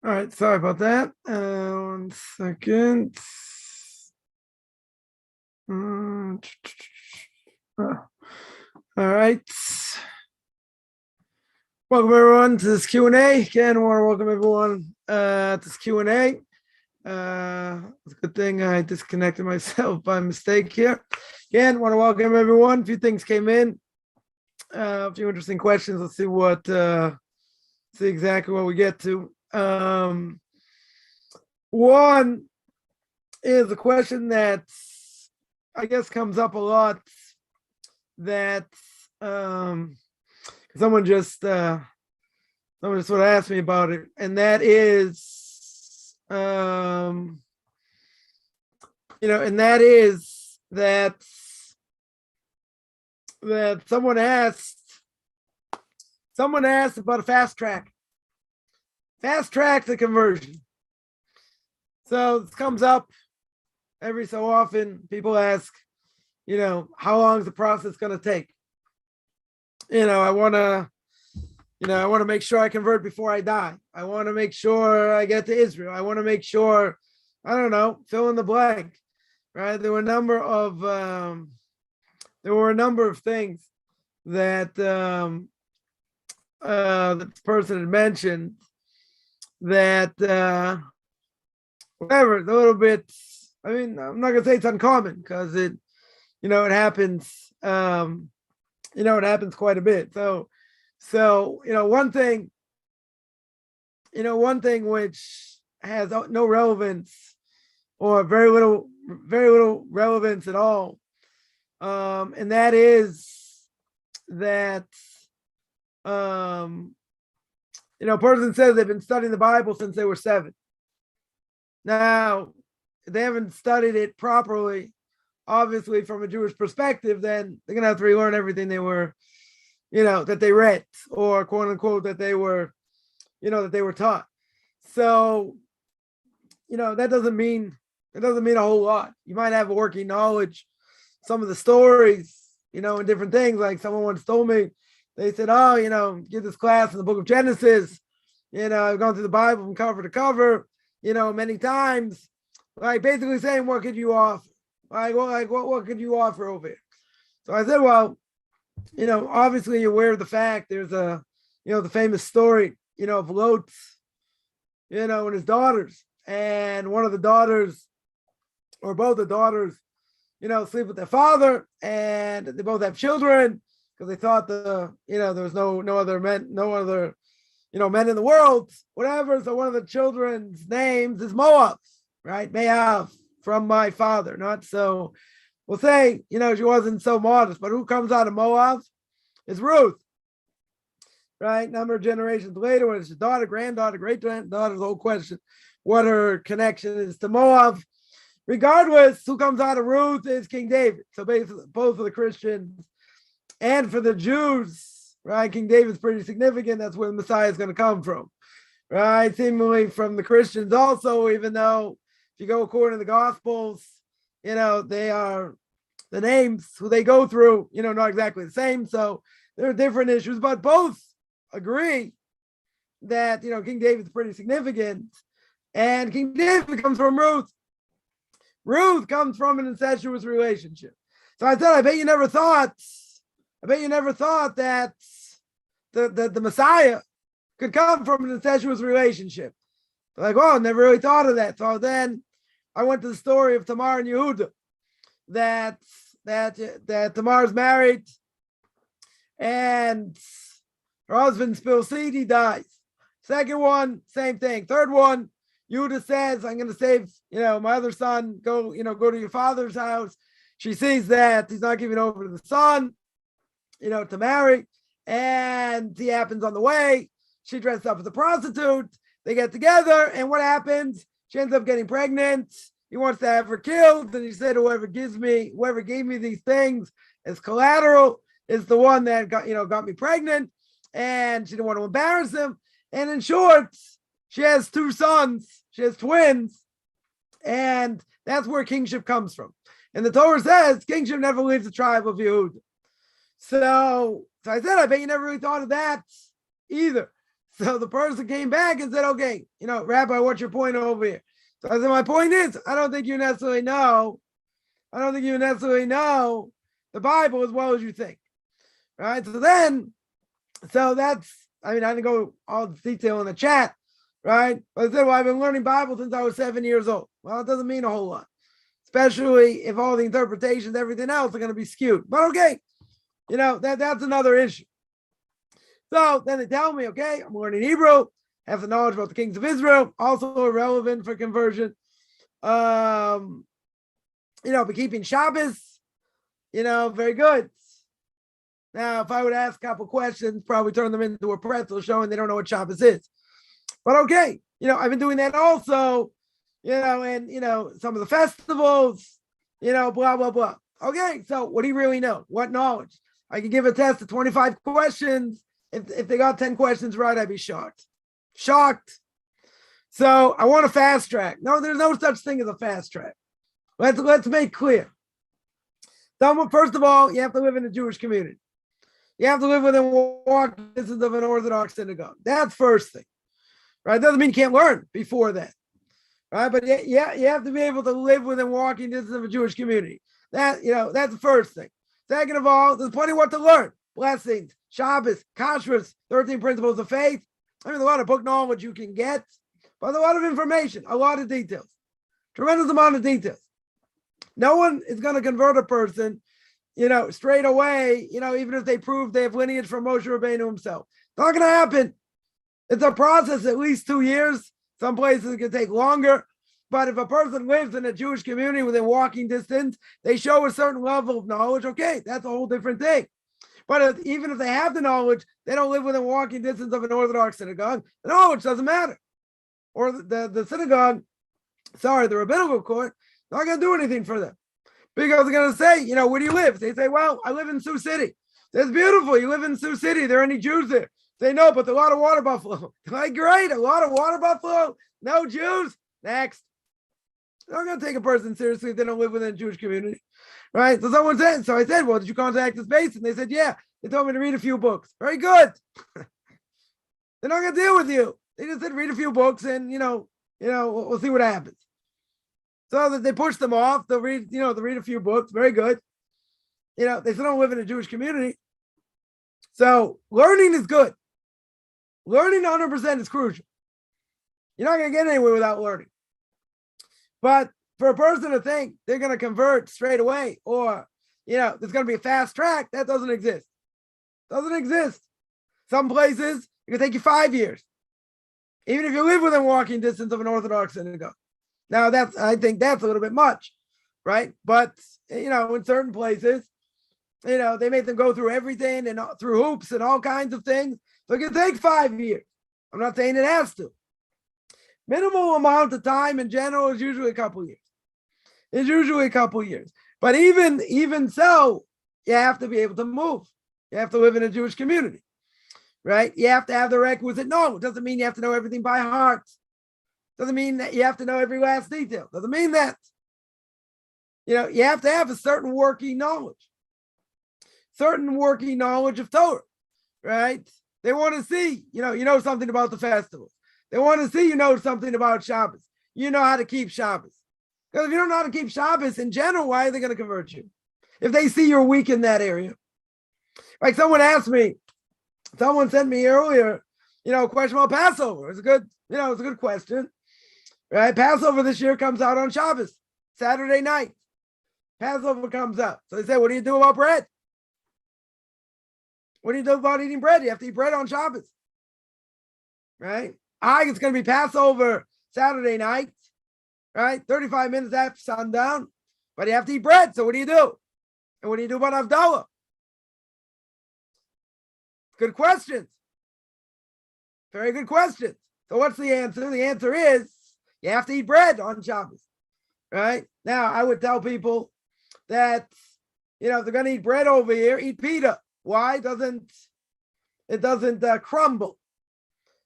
All right, sorry about that. 1 second. All right. Welcome everyone to this Q&A. Again, I want to welcome everyone to this Q&A. It's a good thing I disconnected myself by mistake here. Again, want to welcome everyone. A few things came in. A few interesting questions. Let's see see exactly what we get to. One is a question that I guess comes up a lot, that someone just sort of asked me about it, and that is that someone asked about a fast track to conversion. So this comes up every so often. People ask, how long is the process going to take? I want to make sure I convert before I die. I want to make sure I get to Israel. I want to make sure, I don't know, fill in the blank, right? There were a number of things that this person had mentioned that whatever, it's a little bit, I mean, I'm not gonna say it's uncommon, because it happens, it happens quite a bit. So one thing which has no relevance, or very little relevance at all, and that is that a person says they've been studying the Bible since they were 7. Now, if they haven't studied it properly, obviously from a Jewish perspective, then they're gonna have to relearn everything they were, that they read, or quote unquote that they were taught. So, that doesn't mean a whole lot. You might have a working knowledge, some of the stories, and different things. Like someone once told me, they said, give this class in the book of Genesis. I've gone through the Bible from cover to cover, many times, like basically saying, what could you offer? What could you offer over here? So I said, well, obviously you're aware of the fact there's the famous story, of Lot, and his daughters, and one of the daughters, or both the daughters, sleep with their father, and they both have children, because they thought there was no other men in the world, whatever. So one of the children's names is Moab, right? Meav, from my father. Not so, we'll say, she wasn't so modest, but who comes out of Moab is Ruth, right? Number of generations later, when it's a daughter, granddaughter, great-granddaughter, the whole question, what her connection is to Moab. Regardless, who comes out of Ruth is King David. So basically, both for the Christians and for the Jews, right? King David's pretty significant. That's where the Messiah is going to come from, right? Seemingly from the Christians also, even though if you go according to the Gospels, they are, the names who they go through, not exactly the same. So there are different issues, but both agree that, King David's pretty significant, and King David comes from Ruth. Ruth comes from an incestuous relationship. So I said, I bet you never thought that the Messiah could come from an incestuous relationship. They're like, oh, never really thought of that. So then I went to the story of Tamar and Yehuda, that Tamar's married, and her husband spills seed, he dies. Second one, same thing. Third one, Yehuda says, I'm going to save, my other son, go to your father's house. She sees that he's not giving over to the son, to marry, and he happens on the way. She dresses up as a prostitute. They get together, and what happens? She ends up getting pregnant. He wants to have her killed, and he said, whoever gave me these things as collateral is the one that got me pregnant, and she didn't want to embarrass him. And in short, she has 2 sons. She has twins, and that's where kingship comes from. And the Torah says kingship never leaves the tribe of Yehuda. So I said, I bet you never really thought of that either. So the person came back and said, okay, Rabbi, what's your point over here? So I said, my point is, I don't think you necessarily know the Bible as well as you think. Right? So that's, I didn't go all the detail in the chat, right? But I said, well, I've been learning Bible since I was 7 years old. Well, it doesn't mean a whole lot, especially if all the interpretations, everything else are going to be skewed. But okay, that's another issue. So then they tell me, okay, I'm learning Hebrew, have the knowledge about the kings of Israel, also irrelevant for conversion. But keeping Shabbos, very good. Now, if I would ask a couple questions, probably turn them into a pretzel showing they don't know what Shabbos is. But okay, I've been doing that also, and, some of the festivals, blah, blah, blah. Okay, so what do you really know? What knowledge? I could give a test of 25 questions. If they got 10 questions right, I'd be shocked. So I want a fast track. No, there's no such thing as a fast track. Let's make clear. First of all, you have to live in a Jewish community. You have to live within walking distance of an Orthodox synagogue. That's first thing. Right? Doesn't mean you can't learn before that. Right? But yeah, you have to be able to live within walking distance of a Jewish community. That's the first thing. Second of all, there's plenty what to learn. Blessings, Shabbos, Kashrus, 13 principles of faith. A lot of book knowledge you can get, but a lot of information, a lot of details, tremendous amount of details. No one is going to convert a person, straight away, even if they prove they have lineage from Moshe Rabbeinu himself. It's not going to happen. It's a process, at least 2 years. Some places it can take longer. But if a person lives in a Jewish community within walking distance, they show a certain level of knowledge. Okay, that's a whole different thing. But even if they have the knowledge, they don't live within walking distance of an Orthodox synagogue. The knowledge doesn't matter. Or the synagogue, the rabbinical court, not going to do anything for them. Because they're going to say, where do you live? They say, well, I live in Sioux City. That's beautiful. You live in Sioux City. There are any Jews there? They say, no, but there are a lot of water buffalo. Like, great, a lot of water buffalo? No Jews? Next. They're not going to take a person seriously if they don't live within a Jewish community. Right? So someone said, so I said, well, did you contact this base? And they said, yeah. They told me to read a few books. Very good. They're not going to deal with you. They just said, read a few books and, we'll see what happens. So that they push them off. They'll read, they'll read a few books. Very good. They still don't live in a Jewish community. So learning is good. Learning 100% is crucial. You're not going to get anywhere without learning. But for a person to think they're going to convert straight away or, there's going to be a fast track, that doesn't exist. Doesn't exist. Some places, it can take you 5 years. Even if you live within walking distance of an Orthodox synagogue. Now, I think that's a little bit much, right? But, in certain places, they make them go through everything and through hoops and all kinds of things. So it can take 5 years. I'm not saying it has to. Minimal amount of time in general is usually a couple years. It's usually a couple years. But even so, you have to be able to move. You have to live in a Jewish community, right? You have to have the requisite knowledge. Doesn't mean you have to know everything by heart. Doesn't mean that you have to know every last detail. Doesn't mean that. You have to have a certain working knowledge of Torah, right? They want to see, you know something about the festivals. They want to see, something about Shabbos. You know how to keep Shabbos. Because if you don't know how to keep Shabbos in general, why are they going to convert you? If they see you're weak in that area. Like someone sent me earlier, a question about Passover. It's a good question. Right? Passover this year comes out on Shabbos, Saturday night. Passover comes up. So they say, what do you do about bread? What do you do about eating bread? You have to eat bread on Shabbos. Right? It's going to be Passover Saturday night. Right? 35 minutes after sundown. But you have to eat bread. So what do you do? And what do you do about Havdalah? Good questions. Very good questions. So what's the answer? The answer is you have to eat bread on Shabbos. Right? Now, I would tell people that, if they're going to eat bread over here, eat pita. Why? It doesn't crumble.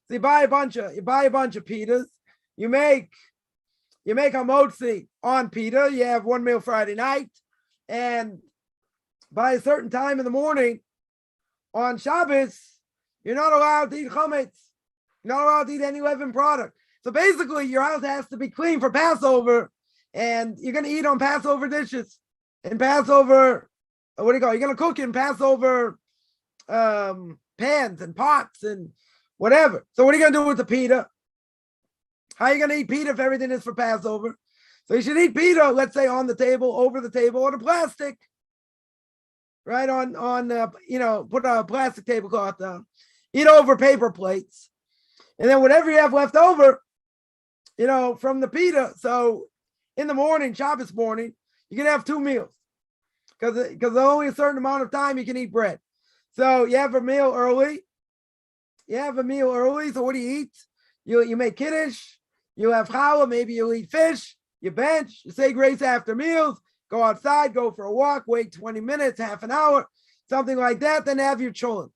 So you buy a bunch of pitas. You make a motzi on pita. You have one meal Friday night, and by a certain time in the morning on Shabbos, you're not allowed to eat chametz. You're not allowed to eat any leavened product. So basically, your house has to be clean for Passover, and you're going to eat on Passover dishes and Passover. What do you call it? You're going to cook in Passover pans and pots and whatever. So what are you going to do with the pita? How are you going to eat pita if everything is for Passover? So you should eat pita, let's say, on the table, over the table, or the plastic, right? Put a plastic tablecloth down. Eat over paper plates. And then whatever you have left over, from the pita. So in the morning, Shabbos morning, you can have 2 meals because there's only a certain amount of time you can eat bread. So you have a meal early. So what do you eat? You make kiddush. You have challah. Maybe you'll eat fish. You bench. You say grace after meals. Go outside. Go for a walk. Wait 20 minutes, half an hour, something like that. Then have your cholent.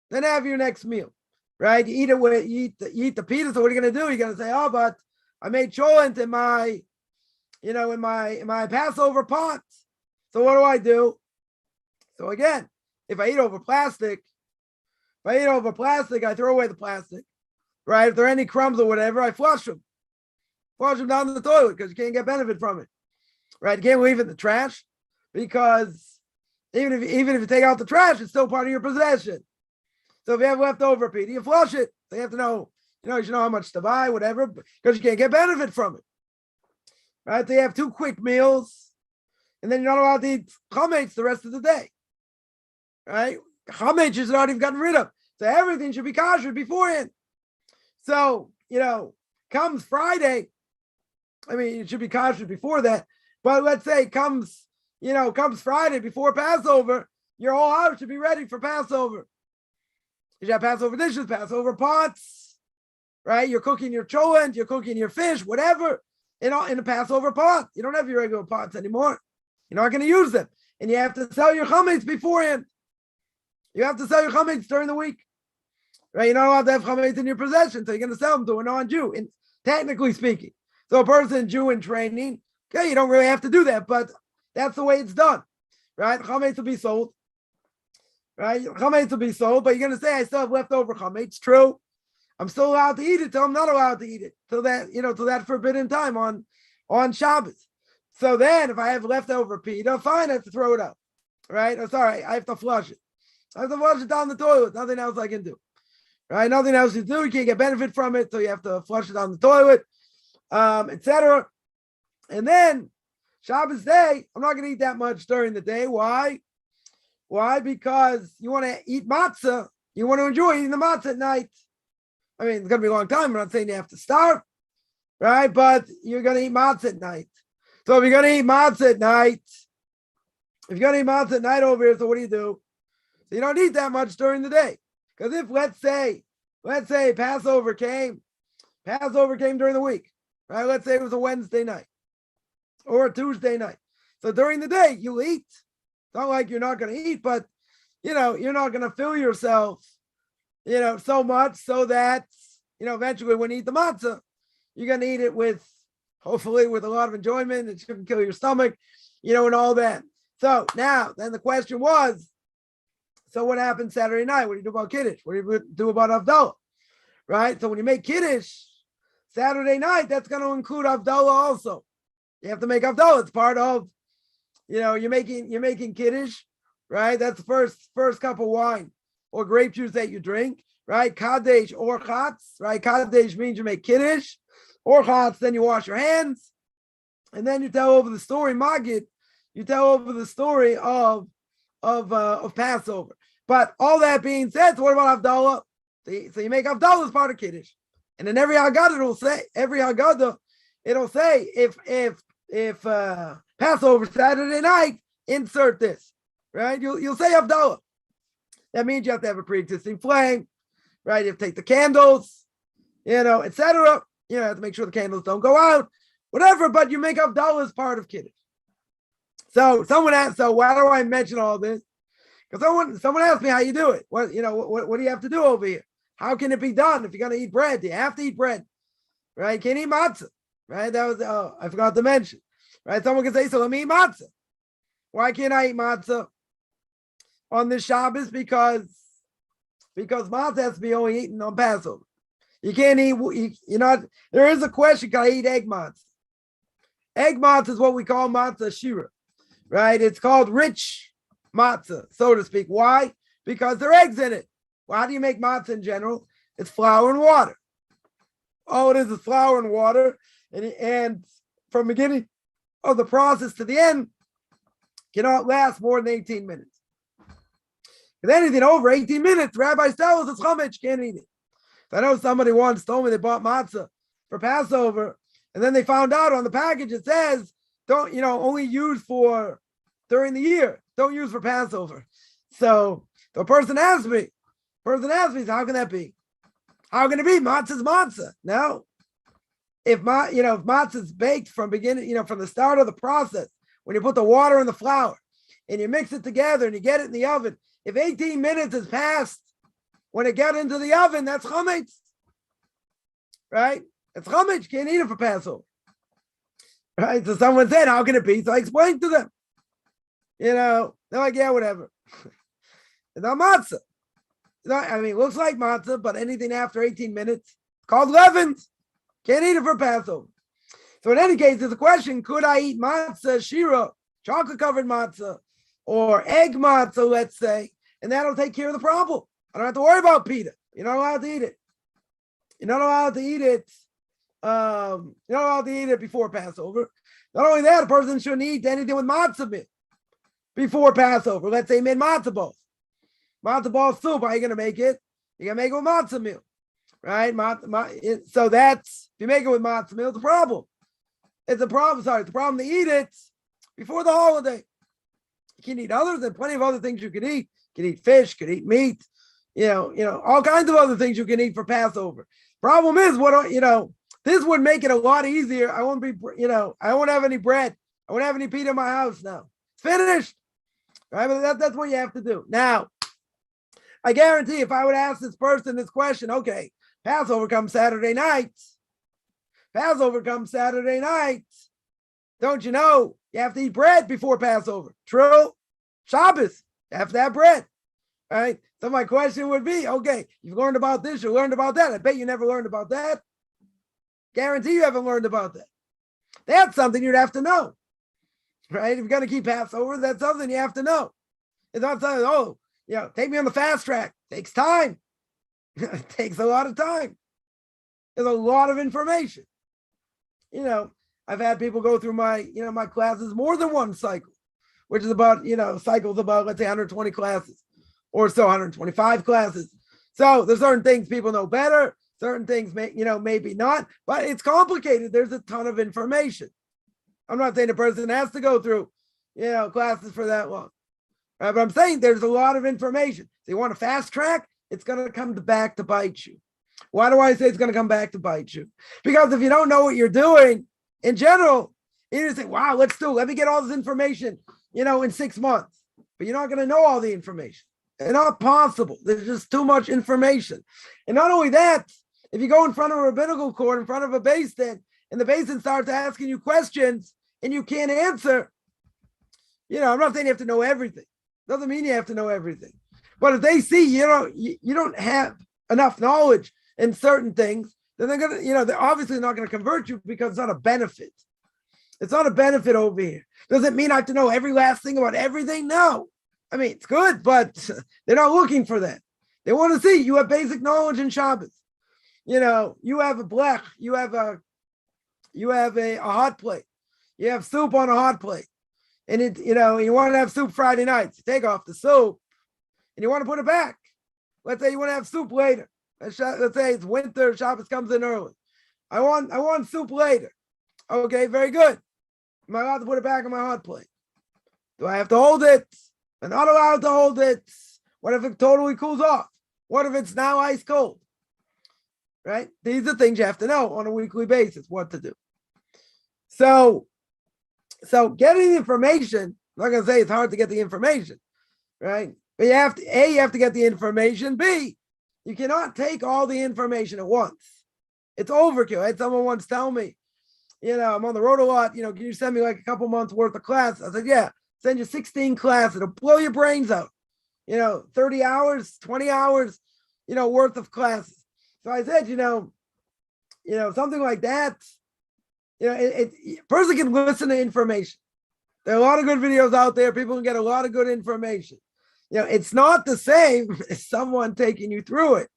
Then have your next meal. Right? You eat the pita. So what are you going to do? You're going to say, oh, but I made cholent in my Passover pot. So what do? So again, if I eat over plastic, I throw away the plastic. Right? If there are any crumbs or whatever, I flush them. Flush them down the toilet because you can't get benefit from it. Right? You can't leave it in the trash because even if you take out the trash, it's still part of your possession. So if you have leftover pita, you flush it. So you have to know, you should know how much to buy, whatever, because you can't get benefit from it. Right? So you have 2 quick meals, and then you're not allowed to eat chametz the rest of the day. Right? Chametz is not even gotten rid of. So everything should be kosher beforehand. So, comes Friday. I mean, it should be kosher before that. But let's say comes Friday before Passover, your whole house should be ready for Passover. You should have Passover dishes, Passover pots, right? You're cooking your cholent, you're cooking your fish, whatever, in a Passover pot. You don't have your regular pots anymore. You're not going to use them. And you have to sell your chametz beforehand. You have to sell your chametz during the week. Right? You're not allowed to have chametz in your possession, so you're going to sell them to a non-Jew, technically speaking. So a person, Jew in training, okay, you don't really have to do that, but that's the way it's done. Right? Chametz will be sold. Right? Chametz will be sold, but you're going to say, I still have leftover chametz. True. I'm still allowed to eat it till I'm not allowed to eat it. Till that forbidden time on Shabbos. So then if I have leftover pita, fine, I have to throw it out. Right? Oh, sorry, I have to flush it. I have to flush it down the toilet. Nothing else I can do. Right? Nothing else you do. You can't get benefit from it, so you have to flush it down the toilet, etc. And then Shabbos day, I'm not going to eat that much during the day. Why? Why? Because you want to eat matzah. You want to enjoy eating the matzah at night. I mean, it's going to be a long time. I'm not saying you have to starve, right? But you're going to eat matzah at night. So if you're going to eat matzah at night, over here, so what do? So you don't eat that much during the day. Because if, let's say Passover came during the week, right? Let's say it was a Wednesday night or a Tuesday night. So during the day, you eat. It's not like you're not going to eat, but, you're not going to fill yourself, so much so that, eventually when you eat the matzah, you're going to eat it hopefully with a lot of enjoyment. It shouldn't kill your stomach, and all that. So now, then the question was, so what happens Saturday night? What do you do about Kiddush? What do you do about Havdalah? Right? So when you make Kiddush Saturday night, that's going to include Havdalah also. You have to make Havdalah. It's part of, you're making Kiddush, right? That's the first cup of wine or grape juice that you drink, right? Kadesh or Chatz, right? Kadesh means you make Kiddush, or Chatz, then you wash your hands, and then you tell over the story, Magid, you tell over the story of Passover. But all that being said, so what about Havdalah? So you make Havdalah as part of Kiddush. And in every Haggadah, it'll say, if Passover Saturday night, insert this, right? You'll say Havdalah. That means you have to have a pre-existing flame, right? You have to take the candles, etc. You have to make sure the candles don't go out, whatever, but you make Havdalah as part of Kiddush. So someone asked, so why do I mention all this? Because someone asked me how you do it. What do you have to do over here? How can it be done if you're going to eat bread? You have to eat bread, right? You can't eat matzah, right? That was, I forgot to mention, right? Someone can say, so let me eat matzah. Why can't I eat matzah on this Shabbos? Because matzah has to be only eaten on Passover. You can't eat, you're not, there is a question, can I eat egg matzah? Egg matzah is what we call matzah shira, right? It's called rich matzah, so to speak. Why? Because there are eggs in it. Well, how do you make matzah in general? It's flour and water. All it is flour and water. And from beginning of the process to the end, cannot last more than 18 minutes. If anything over 18 minutes, rabbis tell us it's chametz, can't eat it. So I know somebody once told me they bought matzah for Passover, and then they found out on the package it says, don't, only use for during the year, don't use for Passover. So the person asked me, how can that be? How can it be? Matzah's matzah. No. If matzah's baked from beginning, from the start of the process, when you put the water and the flour and you mix it together and you get it in the oven, if 18 minutes has passed when it got into the oven, that's chametz. Right? It's chametz. You can't eat it for Passover. Right? So someone said, how can it be? So I explained to them. They're like, yeah, whatever. It's not matzah. It looks like matzah, but anything after 18 minutes, it's called leavened. Can't eat it for Passover. So in any case, there's a question, could I eat matzah, shira, chocolate-covered matzah, or egg matzah, let's say, and that'll take care of the problem. I don't have to worry about pita. You're not allowed to eat it. You're not allowed to eat it. You're not allowed to eat it before Passover. Not only that, a person shouldn't eat anything with matzah meal before Passover. Let's say made matzah balls. Matzah ball soup, how are you going to make it? You're going to make it with matzah meal, right? So that's, if you make it with matzah meal, it's a problem. It's a problem to eat it before the holiday. You can eat others, and plenty of other things you can eat. You can eat fish, you can eat meat, all kinds of other things you can eat for Passover. Problem is, this would make it a lot easier. I won't have any bread. I won't have any pita in my house now. It's finished. Right? But that's what you have to do. Now, I guarantee if I would ask this person this question, okay, Passover comes Saturday night. Don't you know you have to eat bread before Passover? True. Shabbos, you have to have bread. Right? So my question would be, okay, you've learned about this, you learned about that. I bet you never learned about that. Guarantee you haven't learned about that. That's something you'd have to know. Right? If you're going to keep Passover, that's something you have to know. It's not something, take me on the fast track. It takes time. It takes a lot of time. There's a lot of information. I've had people go through my classes more than one cycle, which is about, cycles about, let's say 120 classes or so, 125 classes. So there's certain things people know better, certain things maybe not, but it's complicated. There's a ton of information. I'm not saying a person has to go through, classes for that long. Right? But I'm saying there's a lot of information. So you want a fast track, it's going to come back to bite you. Why do I say it's going to come back to bite you? Because if you don't know what you're doing in general, you just say, wow, let me get all this information, in 6 months. But you're not going to know all the information. It's not possible. There's just too much information. And not only that, if you go in front of a rabbinical court, in front of a beis din, and the beis din starts asking you questions and you can't answer, I'm not saying you have to know everything. Doesn't mean you have to know everything. But if they see you don't have enough knowledge in certain things, then they're gonna, they're obviously not gonna convert you because it's not a benefit. It's not a benefit over here. Does it mean I have to know every last thing about everything? No. It's good, but they're not looking for that. They want to see you have basic knowledge in Shabbos. You have a blech, you have a hot plate. You have soup on a hot plate. And you want to have soup Friday nights. You take off the soup and you want to put it back. Let's say you want to have soup later. Let's say it's winter, Shabbos comes in early. I want soup later. Okay, very good. Am I allowed to put it back on my hot plate? Do I have to hold it? I'm not allowed to hold it. What if it totally cools off? What if it's now ice cold? Right? These are things you have to know on a weekly basis what to do. So getting the information, I'm not going to say it's hard to get the information, right? But you have to get the information. B, you cannot take all the information at once. It's overkill. I had someone once tell me, I'm on the road a lot, can you send me like a couple months worth of class? I said, yeah, send you 16 classes. It'll blow your brains out. 30 hours, 20 hours, worth of classes. So I said, something like that, a person can listen to information. There are a lot of good videos out there. People can get a lot of good information. It's not the same as someone taking you through it.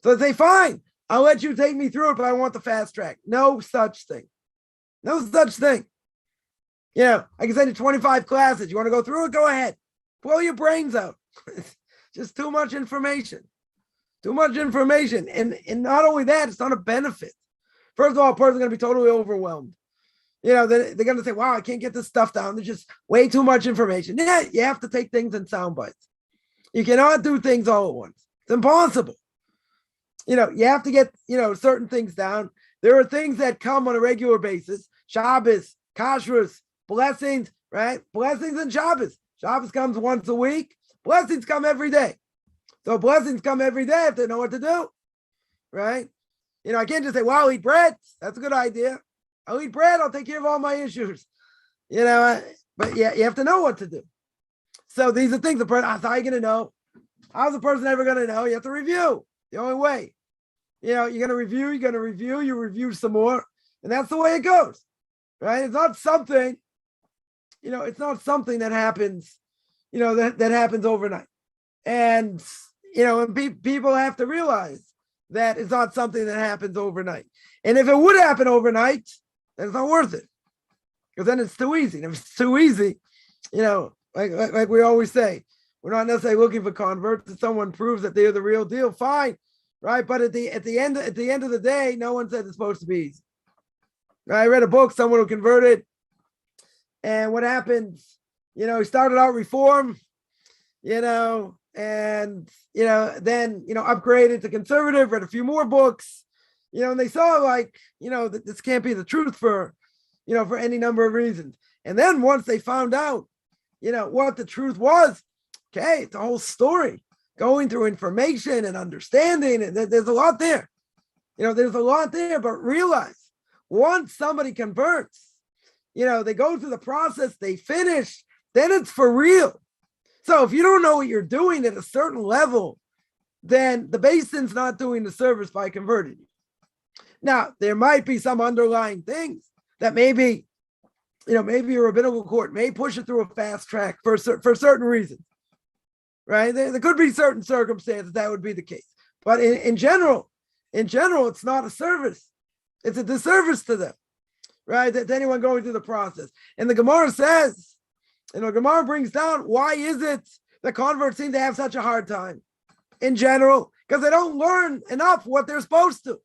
So they say, fine, I'll let you take me through it, but I want the fast track. No such thing. No such thing. I can send you 25 classes. You want to go through it? Go ahead. Blow your brains out. Just too much information. Too much information. And not only that, it's not a benefit. First of all, a person's going to be totally overwhelmed. They're going to say, wow, I can't get this stuff down. There's just way too much information. Yeah, you have to take things in sound bites. You cannot do things all at once. It's impossible. You have to get, certain things down. There are things that come on a regular basis. Shabbos, kashrus, blessings, right? Blessings and Shabbos. Shabbos comes once a week. Blessings come every day. So blessings come every day if they know what to do, right? I can't just say, wow, I'll eat bread. That's a good idea. I'll eat bread. I'll take care of all my issues. But yeah, you have to know what to do. So these are things how are you going to know? How's the person ever going to know? You have to review. The only way. You're going to review, you review some more. And that's the way it goes, right? It's not something, that happens, that happens overnight. And, and people have to realize that it's not something that happens overnight. And if it would happen overnight, then it's not worth it. Because then it's too easy. And if it's too easy, like we always say, we're not necessarily looking for converts. If someone proves that they're the real deal, fine, right? But at the end of the day, no one said it's supposed to be easy. I read a book, someone who converted, and what happened? He started out Reform, and then upgraded to conservative. Read a few more books, and they saw that this can't be the truth for any number of reasons. And then once they found out, what the truth was, okay, it's a whole story. Going through information and understanding, and there's a lot there. There's a lot there, but realize once somebody converts, they go through the process, they finish, then it's for real. So if you don't know what you're doing at a certain level, then the basin's not doing the service by converting you. Now, there might be some underlying things that maybe a rabbinical court may push it through a fast track for certain reasons. Right? There could be certain circumstances that would be the case. But in general, it's not a service. It's a disservice to them, right? To anyone going through the process. And the Gemara says, Gemara brings down, why is it that converts seem to have such a hard time in general? Because they don't learn enough what they're supposed to.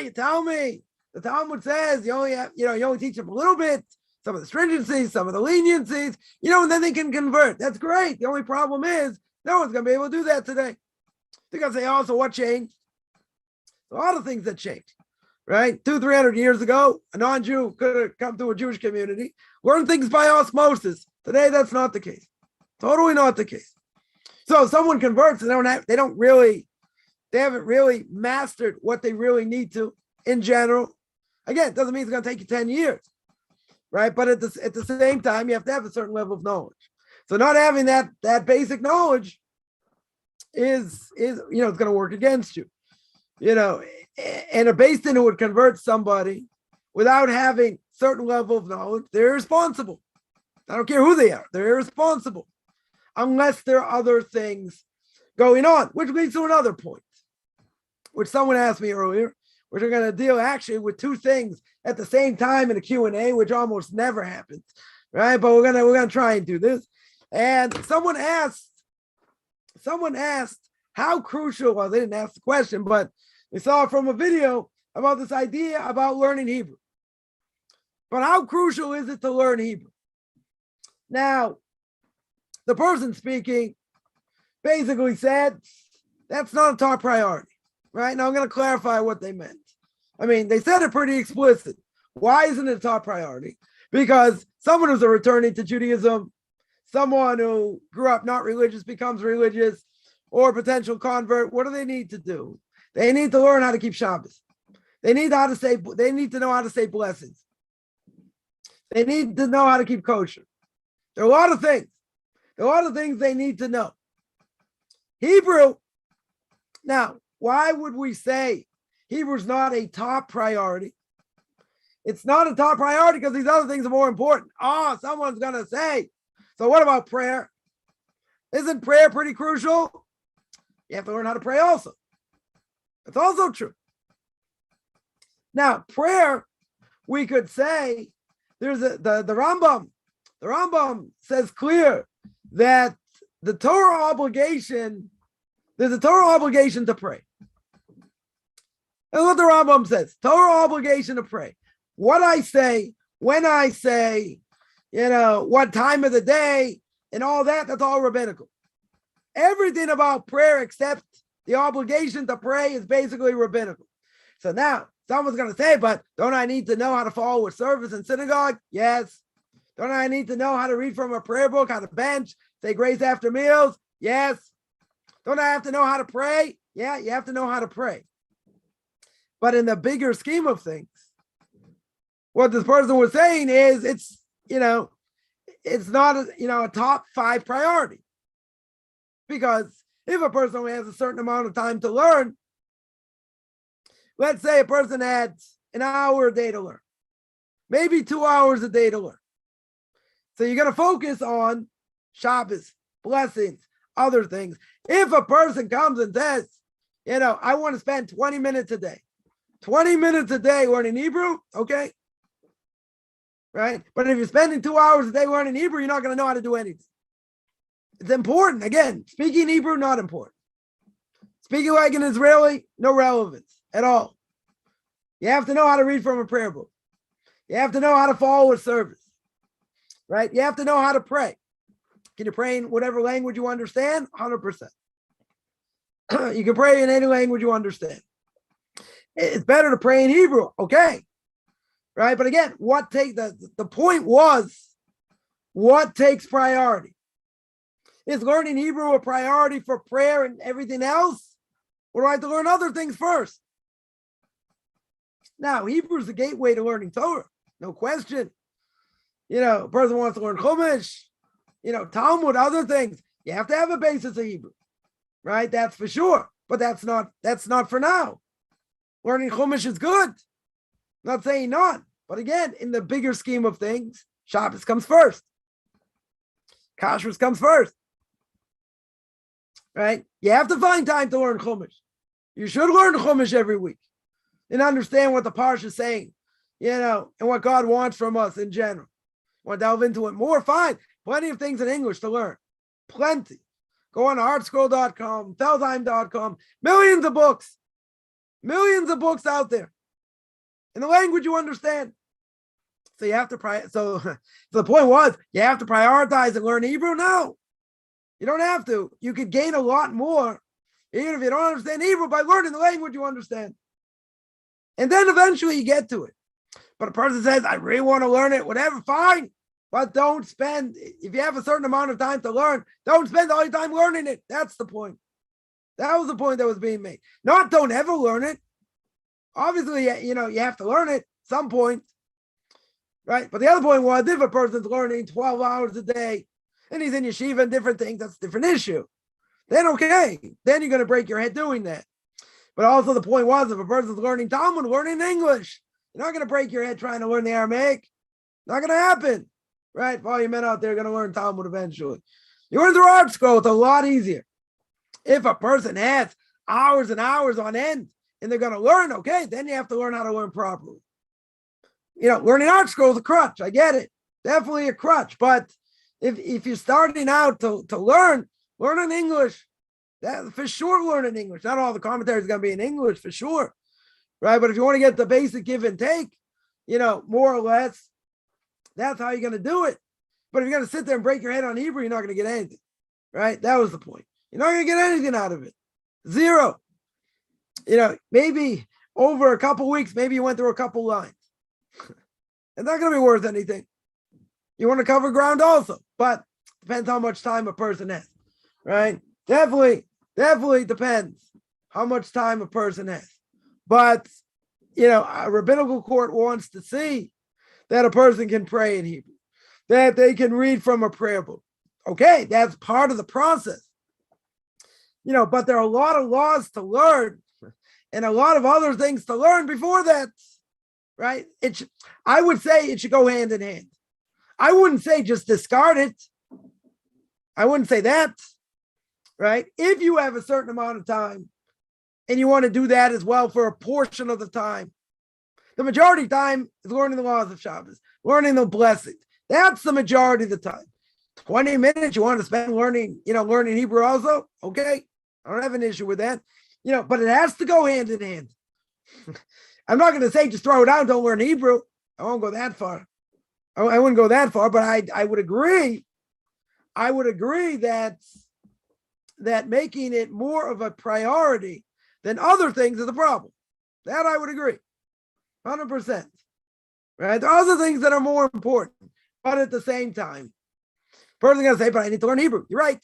You tell me, the Talmud says you only teach them a little bit, some of the stringencies, some of the leniencies, and then they can convert. That's great. The only problem is no one's going to be able to do that today. Because they also, what changed? A lot of things that changed, right? 200-300 years ago, a non-Jew could have come to a Jewish community, learned things by osmosis. Today, that's not the case. Totally not the case. So if someone converts and they haven't really mastered what they really need to in general. Again, it doesn't mean it's going to take you 10 years. Right, but at the same time, you have to have a certain level of knowledge. So not having that basic knowledge is it's going to work against you. And a beis din who would convert somebody without having certain level of knowledge, they're irresponsible. I don't care who they are; they're irresponsible, unless there are other things going on. Which leads to another point, which someone asked me earlier. Which are going to deal actually with two things at the same time in a Q&A, which almost never happens, right? But we're gonna try and do this. And someone asked how crucial. Well, they didn't ask the question, but we saw from a video about this idea about learning Hebrew. But how crucial is it to learn Hebrew? Now, the person speaking basically said that's not a top priority, right? Now I'm going to clarify what they meant. I mean, they said it pretty explicit. Why isn't it a top priority? Because someone who's a returning to Judaism, someone who grew up not religious becomes religious, or a potential convert, what do they need to do? They need to learn how to keep Shabbos. They need to know how to say blessings. They need to know how to keep kosher. There are a lot of things. There are a lot of things they need to know. Hebrew. Now, why would we say Hebrew's not a top priority. It's not a top priority because these other things are more important. Oh, someone's going to say, so what about prayer? Isn't prayer pretty crucial? You have to learn how to pray also. It's also true. Now, prayer, we could say, there's the Rambam. The Rambam says clear that the Torah obligation, there's a Torah obligation to pray. And what the Rambam says, Torah obligation to pray. What I say, when I say, what time of the day, and all that, that's all rabbinical. Everything about prayer except the obligation to pray is basically rabbinical. So now, someone's going to say, but don't I need to know how to follow a service in synagogue? Yes. Don't I need to know how to read from a prayer book, how to bench, say grace after meals? Yes. Don't I have to know how to pray? Yeah, you have to know how to pray. But in the bigger scheme of things, what this person was saying is it's not a top 5 priority. Because if a person only has a certain amount of time to learn, let's say a person had an hour a day to learn, maybe 2 hours a day to learn. So you're going to focus on Shabbos, blessings, other things. If a person comes and says, I want to spend 20 minutes a day, 20 minutes a day learning Hebrew, okay. Right? But if you're spending 2 hours a day learning Hebrew, you're not going to know how to do anything. It's important. Again, speaking Hebrew, not important. Speaking like an Israeli, no relevance at all. You have to know how to read from a prayer book. You have to know how to follow a service. Right? You have to know how to pray. Can you pray in whatever language you understand? 100%. You can pray in any language you understand. It's better to pray in Hebrew. Okay. Right? But again, the point was, what takes priority? Is learning Hebrew a priority for prayer and everything else? Or do I have to learn other things first? Now, Hebrew is the gateway to learning Torah. No question. A person wants to learn Chumash, Talmud, other things. You have to have a basis of Hebrew. Right? That's for sure. But that's not for now. Learning Chumash is good. Not saying not. But again, in the bigger scheme of things, Shabbos comes first. Kashrus comes first. Right? You have to find time to learn Chumash. You should learn Chumash every week and understand what the Parsha is saying, and what God wants from us in general. Want to delve into it more? Fine. Plenty of things in English to learn. Plenty. Go on to artscroll.com, feldheim.com. Millions of books. Millions of books out there. In the language you understand. So you have to so the point was, you have to prioritize and learn Hebrew? No. You don't have to. You could gain a lot more, even if you don't understand Hebrew, by learning the language you understand. And then eventually you get to it. But a person says, I really want to learn it, whatever, fine. But don't spend, if you have a certain amount of time to learn, don't spend all your time learning it. That's the point. That was the point that was being made. Not don't ever learn it. Obviously, you have to learn it at some point. Right? But the other point was, if a person's learning 12 hours a day and he's in yeshiva and different things, that's a different issue. Then okay. Then you're going to break your head doing that. But also the point was, if a person's learning Talmud, learning English, you're not going to break your head trying to learn the Aramaic. Not going to happen. Right? For all you men out there are going to learn Talmud eventually. You learn through art school, it's a lot easier. If a person has hours and hours on end and they're going to learn, okay, then you have to learn how to learn properly. Learning art school is a crutch. I get it. Definitely a crutch. But if you're starting out to learn in English, that for sure learn in English. Not all the commentaries are going to be in English for sure. Right? But if you want to get the basic give and take, more or less, that's how you're going to do it. But if you're going to sit there and break your head on Hebrew, you're not going to get anything. Right? That was the point. You're not going to get anything out of it. Zero. Maybe over a couple weeks, maybe you went through a couple lines. It's not going to be worth anything. You want to cover ground also, but depends how much time a person has, right? Definitely depends how much time a person has. But, a rabbinical court wants to see that a person can pray in Hebrew, that they can read from a prayer book. Okay, that's part of the process. But there are a lot of laws to learn and a lot of other things to learn before that, right? I would say it should go hand in hand. I wouldn't say just discard it. I wouldn't say that, right? If you have a certain amount of time and you want to do that as well for a portion of the time, the majority of the time is learning the laws of Shabbos, learning the blessings. That's the majority of the time. 20 minutes you want to spend learning Hebrew also? Okay, I don't have an issue with that. But it has to go hand in hand. I'm not going to say just throw it out, don't learn Hebrew. I won't go that far. I wouldn't go that far, but I would agree. I would agree that making it more of a priority than other things is a problem. That I would agree. 100%. Right? There are other things that are more important, but at the same time, person's going to say, but I need to learn Hebrew. You're right.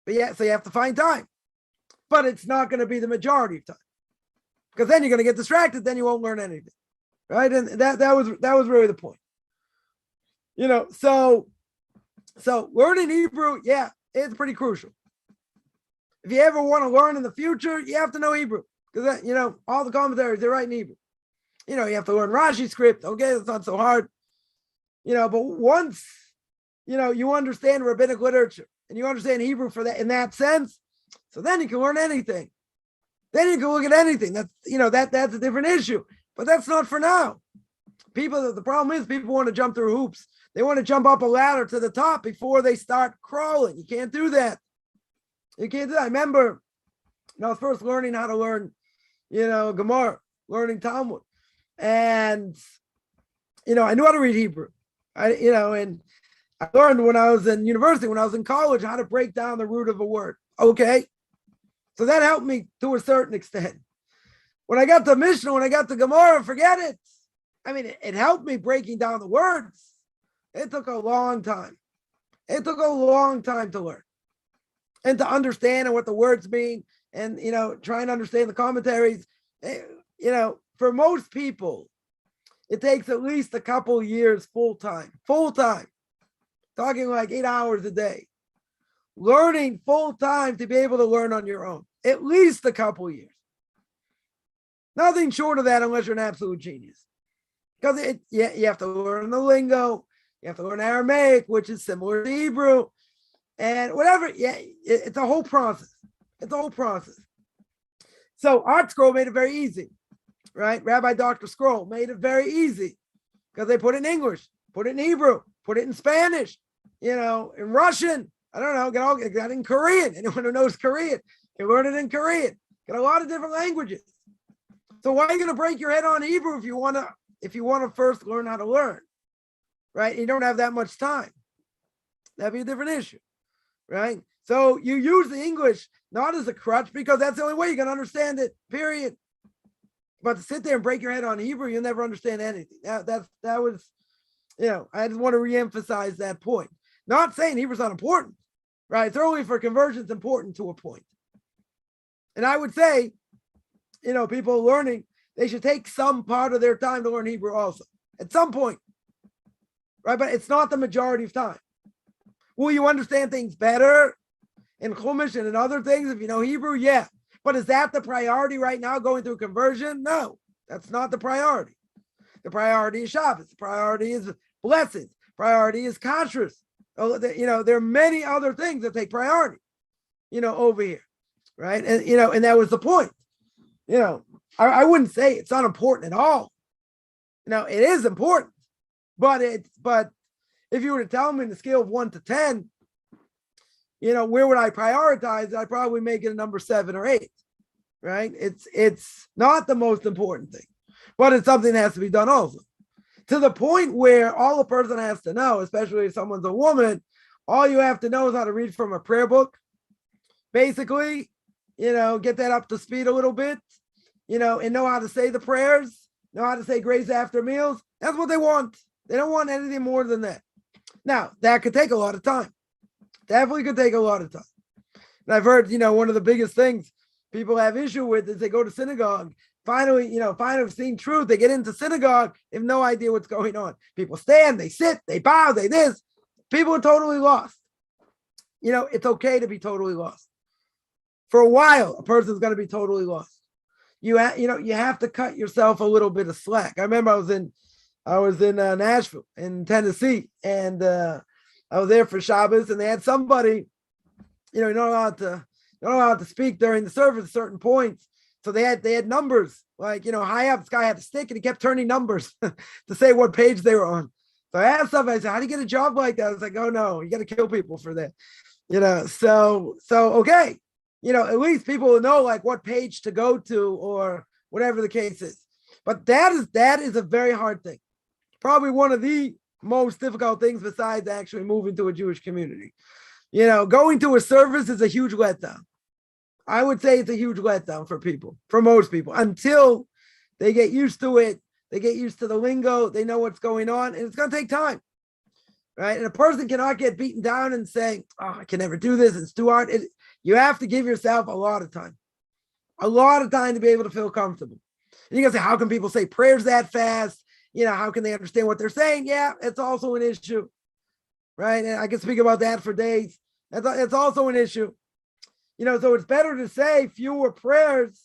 But yeah, so you have to find time. But it's not going to be the majority of time. Because then you're going to get distracted, then you won't learn anything. Right? And that was really the point. So learning Hebrew, yeah, it's pretty crucial. If you ever want to learn in the future, you have to know Hebrew. Because all the commentaries, they write in Hebrew. You have to learn Rashi script. Okay, it's not so hard. But once, you understand rabbinic literature and you understand Hebrew for that in that sense, so then you can learn anything. Then you can look at anything. That's a different issue. But that's not for now. The problem is people want to jump through hoops. They want to jump up a ladder to the top before they start crawling. You can't do that. You can't do that. I remember when I was first learning how to learn, Gemara, learning Talmud. And, I knew how to read Hebrew. And I learned when I was in university, when I was in college, how to break down the root of a word. Okay. So that helped me to a certain extent. When I got to Mishnah, when I got to Gemara, forget it. I mean, it helped me breaking down the words. It took a long time. It took a long time to learn and to understand what the words mean and, trying to understand the commentaries. For most people, it takes at least a couple years full time, talking like 8 hours a day, learning full time to be able to learn on your own, at least a couple years. Nothing short of that unless you're an absolute genius. Because you have to learn the lingo, you have to learn Aramaic, which is similar to Hebrew, and whatever. Yeah, it's a whole process. It's a whole process. So Art Scroll made it very easy, right? Rabbi Dr. Scroll made it very easy because they put it in English, put it in Hebrew, put it in Spanish, in Russian. I don't know, got it in Korean. Anyone who knows Korean can learn it in Korean. Got a lot of different languages. So why are you going to break your head on Hebrew if you want to first learn how to learn, right? You don't have that much time. That'd be a different issue, right? So you use the English not as a crutch because that's the only way you can understand it, period. But to sit there and break your head on Hebrew, you'll never understand anything. That was, I just want to reemphasize that point. Not saying Hebrew's not important, right? It's only for conversions important to a point. And I would say, people learning, they should take some part of their time to learn Hebrew also, at some point, right? But it's not the majority of time. Will you understand things better in Chumash and in other things if you know Hebrew? Yeah. But is that the priority right now going through conversion? No, that's not the priority. The priority is Shabbos. The priority is blessings. Priority is kashrus. There are many other things that take priority, over here, right? And, and that was the point. I wouldn't say it's not important at all. It is important, but if you were to tell me in the scale of 1 to 10, where would I prioritize? I'd probably make it a number 7 or 8, right? It's not the most important thing, but it's something that has to be done also. To the point where all a person has to know, especially if someone's a woman, all you have to know is how to read from a prayer book. Basically, get that up to speed a little bit, and know how to say the prayers, know how to say grace after meals. That's what they want. They don't want anything more than that. Now, that could take a lot of time. Definitely could take a lot of time. And I've heard, one of the biggest things people have issue with is they go to synagogue. Finally seeing truth. They get into synagogue. They have no idea what's going on. People stand, they sit, they bow, they this. People are totally lost. It's okay to be totally lost. For a while, a person's going to be totally lost. you have to cut yourself a little bit of slack. I remember I was in Nashville in Tennessee, and I was there for Shabbos, and they had somebody, you're not allowed to speak during the service at certain points. So they had numbers, like, high up. This guy had a stick and he kept turning numbers to say what page they were on. So I asked somebody, I said, how do you get a job like that? I was like, oh no, you got to kill people for that. So okay. At least people will know like what page to go to or whatever the case is. But that is a very hard thing. Probably one of the most difficult things besides actually moving to a Jewish community. Going to a service is a huge letdown. I would say it's a huge letdown for most people, until they get used to it. They get used to the lingo. They know what's going on, and it's going to take time, right? And a person cannot get beaten down and saying, oh, I can never do this. It's too hard. You have to give yourself a lot of time to be able to feel comfortable. And you're going to say, how can people say prayers that fast? How can they understand what they're saying? Yeah, it's also an issue, right? And I can speak about that for days. It's also an issue. So it's better to say fewer prayers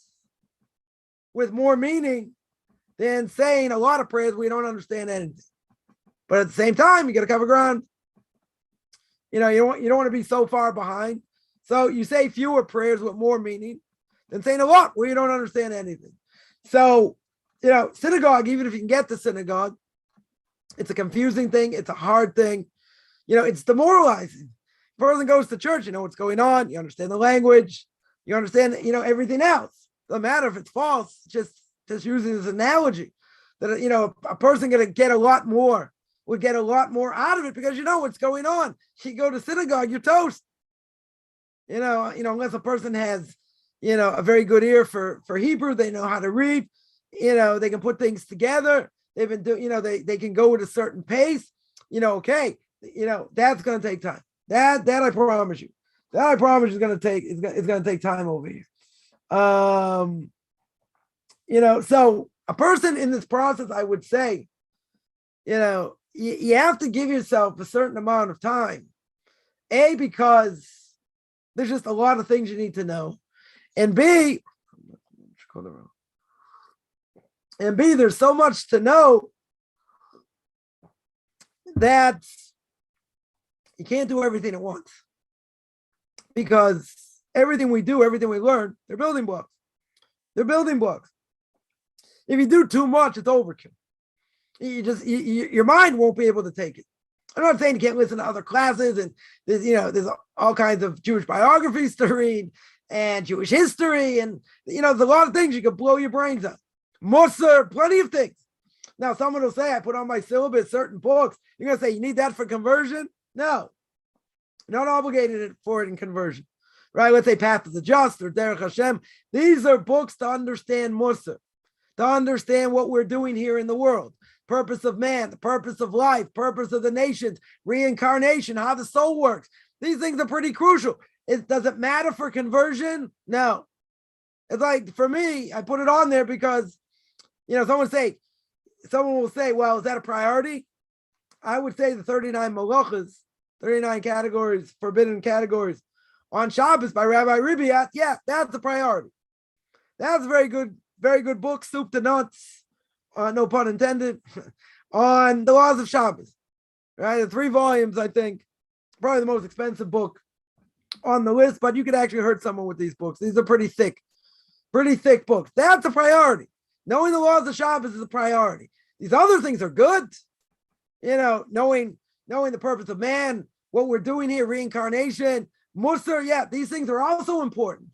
with more meaning than saying a lot of prayers we don't understand anything. But at the same time, you got to cover ground. You don't want to be so far behind. So you say fewer prayers with more meaning than saying a lot where you don't understand anything. So, synagogue, even if you can get to synagogue, it's a confusing thing. It's a hard thing. It's demoralizing. Person goes to church, you know what's going on, you understand the language, you understand, everything else. Doesn't matter if it's false, just using this analogy that, a person would get a lot more out of it because you know what's going on. You go to synagogue, you're toast. Unless a person has, a very good ear for Hebrew, they know how to read, they can put things together. They've been doing, they can go at a certain pace, okay, that's going to take time. That I promise you. That I promise is going to take time over here. So a person in this process, I would say, you have to give yourself a certain amount of time. A, because there's just a lot of things you need to know. And B, there's so much to know that you can't do everything at once, because everything we do, everything we learn, they're building blocks. They're building blocks. If you do too much, it's overkill. Your mind won't be able to take it. I'm not saying you can't listen to other classes, and there's all kinds of Jewish biographies to read and Jewish history, and there's a lot of things you can blow your brains out. Musar, plenty of things. Now, someone will say, I put on my syllabus certain books. You're going to say, you need that for conversion? No, not obligated for it in conversion, right? Let's say Path of the Just or Derech Hashem. These are books to understand Musar, to understand what we're doing here in the world, purpose of man, the purpose of life, purpose of the nations, reincarnation, how the soul works. These things are pretty crucial. Does it matter for conversion? No. It's like, for me, I put it on there because, someone will say, well, is that a priority? I would say the 39 malachas, 39 categories, forbidden categories on Shabbos by Rabbi Ribiat. Yeah, that's a priority. That's a very good book, soup to nuts, no pun intended, on the laws of Shabbos. Right, the 3 volumes, I think, probably the most expensive book on the list, but you could actually hurt someone with these books. These are pretty thick books. That's a priority. Knowing the laws of Shabbos is a priority. These other things are good. Knowing the purpose of man, what we're doing here, reincarnation, Musar, yeah, these things are also important.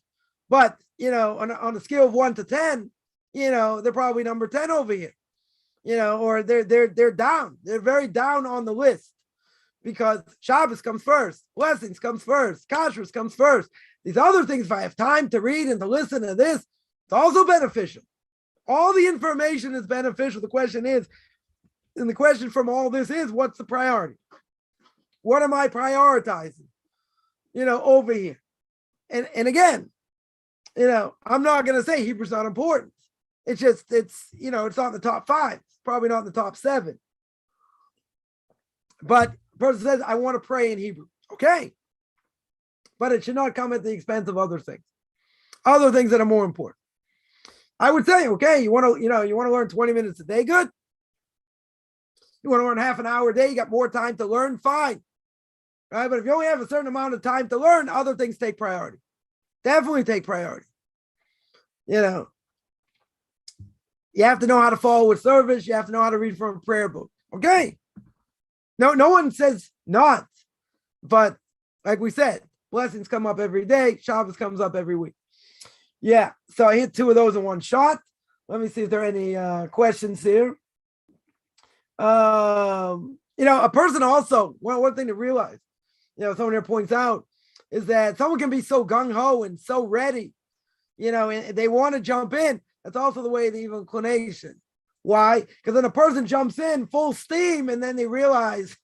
But, on a scale of 1 to 10, they're probably number 10 over here, or they're down. They're very down on the list because Shabbos comes first, blessings comes first, kashrus comes first. These other things, if I have time to read and to listen to this, it's also beneficial. All the information is beneficial. The question from all this is, what's the priority? What am I prioritizing, over here? And again, I'm not going to say Hebrew's not important. It's just, it's not in the top 5. It's probably not in the top 7. But the person says, I want to pray in Hebrew. Okay. But it should not come at the expense of other things that are more important. I would say, okay, you want to learn 20 minutes a day, good. You want to learn half an hour a day, you got more time to learn, fine. Right? But if you only have a certain amount of time to learn, other things take priority. Definitely take priority. You have to know how to follow with service. You have to know how to read from a prayer book. Okay. No one says not. But like we said, blessings come up every day. Shabbos comes up every week. Yeah. So I hit 2 of those in one shot. Let me see if there are any questions here. A person also, one thing to realize, someone here points out, is that someone can be so gung-ho and so ready, and they want to jump in. That's also the way of the evil inclination. Why? Because then a person jumps in full steam and then they realize,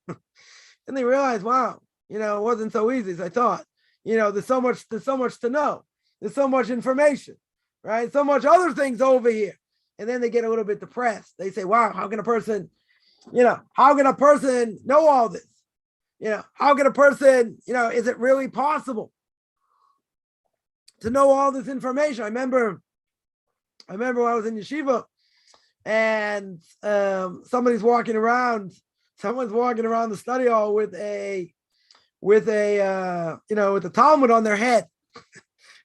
wow, it wasn't so easy as I thought. There's so much to know. There's so much information, right? So much other things over here. And then they get a little bit depressed. They say, wow, how can a person know all this? How can a person, is it really possible to know all this information? I remember when I was in yeshiva and someone's walking around the study hall with a Talmud on their head,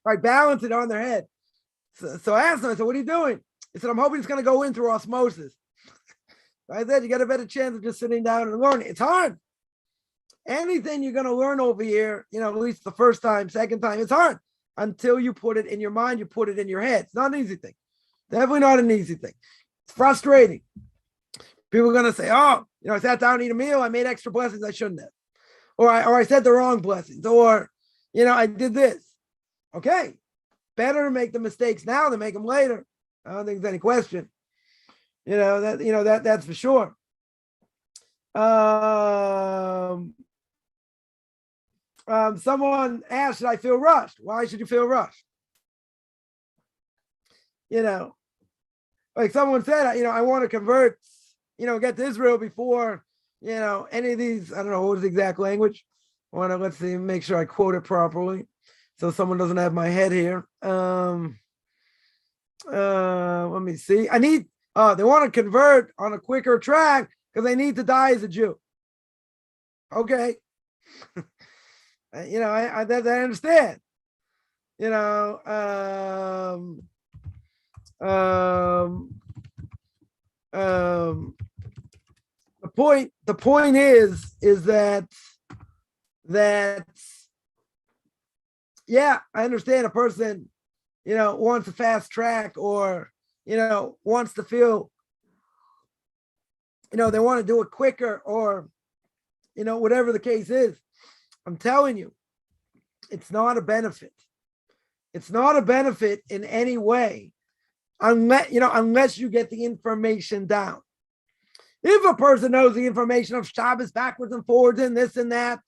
right? Balance it on their head. So I asked him, I said, what are you doing? He said, I'm hoping it's going to go in through osmosis. I said, you got a better chance of just sitting down and learning. It's hard. Anything you're going to learn over here, at least the first time, second time, it's hard until you put it in your mind, you put it in your head. It's not an easy thing. Definitely not an easy thing. It's frustrating. People are going to say, I sat down to eat a meal. I made extra blessings I shouldn't have. Or I said the wrong blessings. Or, I did this. Okay. Better to make the mistakes now than make them later. I don't think there's any question. That's for sure. Someone asked, should I feel rushed? Why should you feel rushed? Like someone said, I want to convert, get to Israel before, any of these, I don't know, what was the exact language? Let's see, make sure I quote it properly. So someone doesn't have my head here. Let me see. They want to convert on a quicker track because they need to die as a Jew. Okay. I understand. The point is that yeah, I understand a person, wants a fast track or, wants to feel, they want to do it quicker or, whatever the case is. I'm telling you, it's not a benefit. It's not a benefit in any way unless you get the information down. If a person knows the information of Shabbos backwards and forwards and this and that,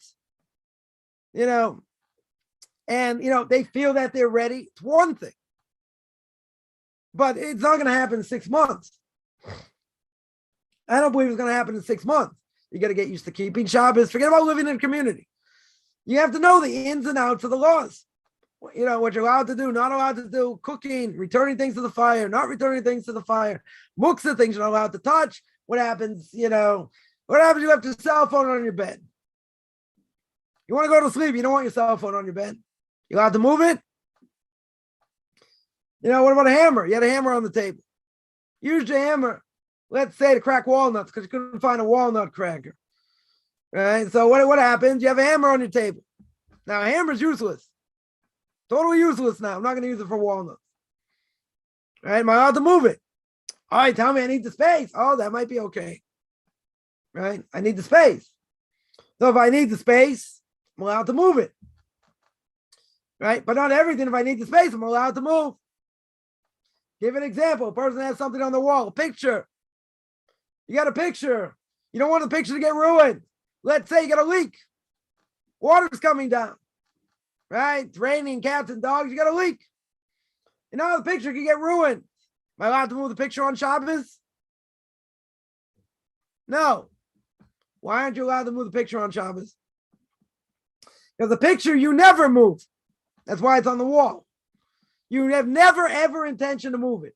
and they feel that they're ready, it's one thing. But it's not going to happen in 6 months. I don't believe it's going to happen in 6 months. You got to get used to keeping Shabbos. Forget about living in a community. You have to know the ins and outs of the laws. What you're allowed to do, not allowed to do, cooking, returning things to the fire, not returning things to the fire, muksa, things you're not allowed to touch. What happens, what happens you left your cell phone on your bed? You want to go to sleep, you don't want your cell phone on your bed. You allowed to move it? What about a hammer? You had a hammer on the table. Use your hammer, let's say, to crack walnuts because you couldn't find a walnut cracker. Right? So what happens? You have a hammer on your table. Now, a hammer's useless. Totally useless now. I'm not going to use it for walnuts. All right? Am I allowed to move it? All right, tell me I need the space. Oh, that might be okay. Right? I need the space. So if I need the space, I'm allowed to move it. Right? But not everything. If I need the space, I'm allowed to move. Give an example. A person has something on the wall, a picture. You got a picture. You don't want the picture to get ruined. Let's say you got a leak. Water's coming down. Right? It's raining, cats and dogs. You got a leak. The picture can get ruined. Am I allowed to move the picture on Shabbos? No. Why aren't you allowed to move the picture on Shabbos? Because the picture you never move. That's why it's on the wall. You have never, ever intention to move it.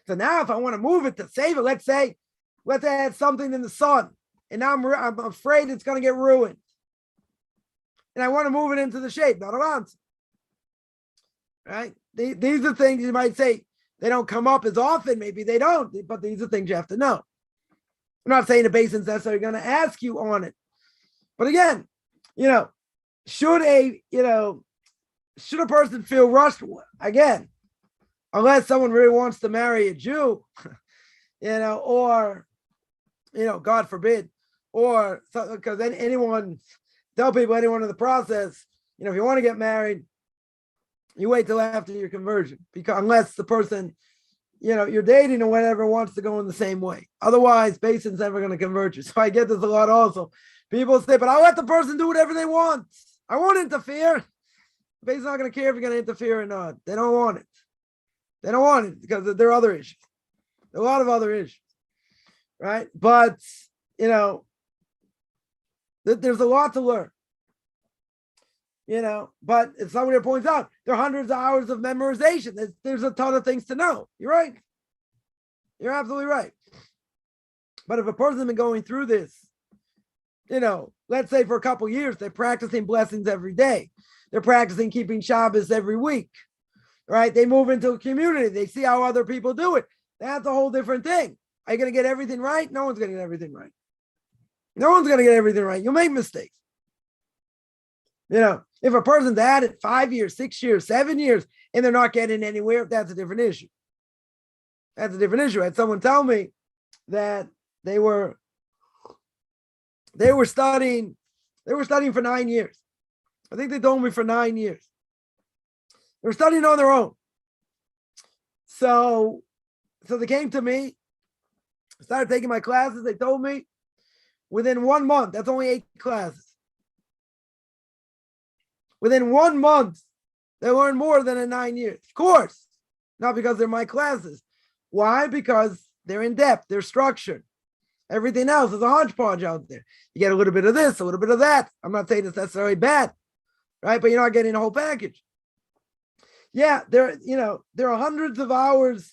So now if I want to move it to save it, let's say I had something in the sun and now I'm afraid it's going to get ruined. And I want to move it into the shade, not allowed to. Right? These are things you might say they don't come up as often. Maybe they don't, but these are things you have to know. I'm not saying the basin's necessarily going to ask you on it. But again, should a person feel rushed? Again, unless someone really wants to marry a Jew, or, God forbid, or because anyone in the process, if you want to get married, you wait till after your conversion, because unless the person, you're dating or whatever wants to go in the same way. Otherwise, Basin's never going to convert you. So I get this a lot also. People say, but I'll let the person do whatever they want. I won't interfere. Basin's not going to care if you're going to interfere or not. They don't want it. They don't want it because there are other issues. There are a lot of other issues, right? But, there's a lot to learn. But as somebody points out, there are hundreds of hours of memorization. There's a ton of things to know. You're right. You're absolutely right. But if a person's been going through this, let's say for a couple of years, they're practicing blessings every day. They're practicing keeping Shabbos every week, right? They move into a community. They see how other people do it. That's a whole different thing. Are you going to get everything right? No one's going to get everything right. No one's going to get everything right. You'll make mistakes. If a person's at it 5 years, 6 years, 7 years, and they're not getting anywhere, that's a different issue. That's a different issue. I had someone tell me that they were studying for 9 years. I think they told me for 9 years. They were studying on their own. So they came to me, started taking my classes. They told me within 1 month, that's only 8 classes. Within 1 month, they learn more than in 9 years. Of course, not because they're my classes. Why? Because they're in depth, they're structured. Everything else is a hodgepodge out there. You get a little bit of this, a little bit of that. I'm not saying it's necessarily bad, right? But you're not getting the whole package. Yeah, there are hundreds of hours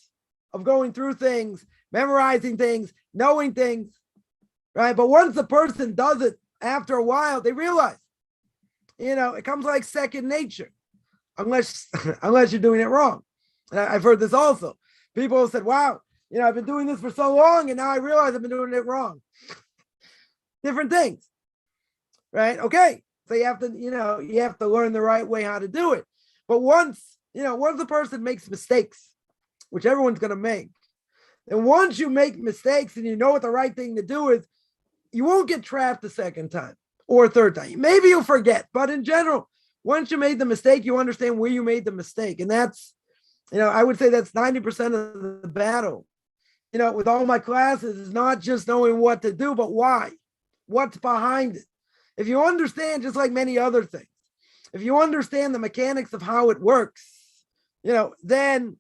of going through things, memorizing things, knowing things, right? But once the person does it, after a while, they realize, it comes like second nature, unless you're doing it wrong. And I've heard this also. People have said, wow, I've been doing this for so long and now I realize I've been doing it wrong. Different things, right? Okay. So you have to learn the right way how to do it. But once the person makes mistakes, which everyone's going to make, and once you make mistakes and you know what the right thing to do is, you won't get trapped the second time or a third time. Maybe you'll forget, but in general, once you made the mistake, you understand where you made the mistake. And that's, I would say that's 90% of the battle. With all my classes, it's not just knowing what to do, but why, what's behind it. If you understand, just like many other things, if you understand the mechanics of how it works, then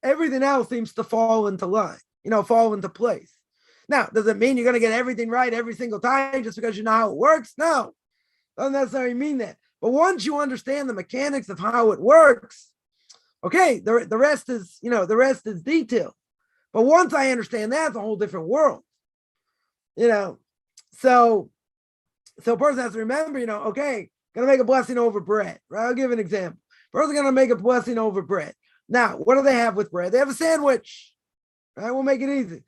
everything else seems to fall into line, fall into place. Now, does it mean you're going to get everything right every single time just because you know how it works? No, doesn't necessarily mean that. But once you understand the mechanics of how it works, okay, the rest is, the rest is detail. But once I understand that, it's a whole different world. So a person has to remember, okay, going to make a blessing over bread, right? I'll give an example. Person going to make a blessing over bread. Now, what do they have with bread? They have a sandwich, right? We'll make it easy.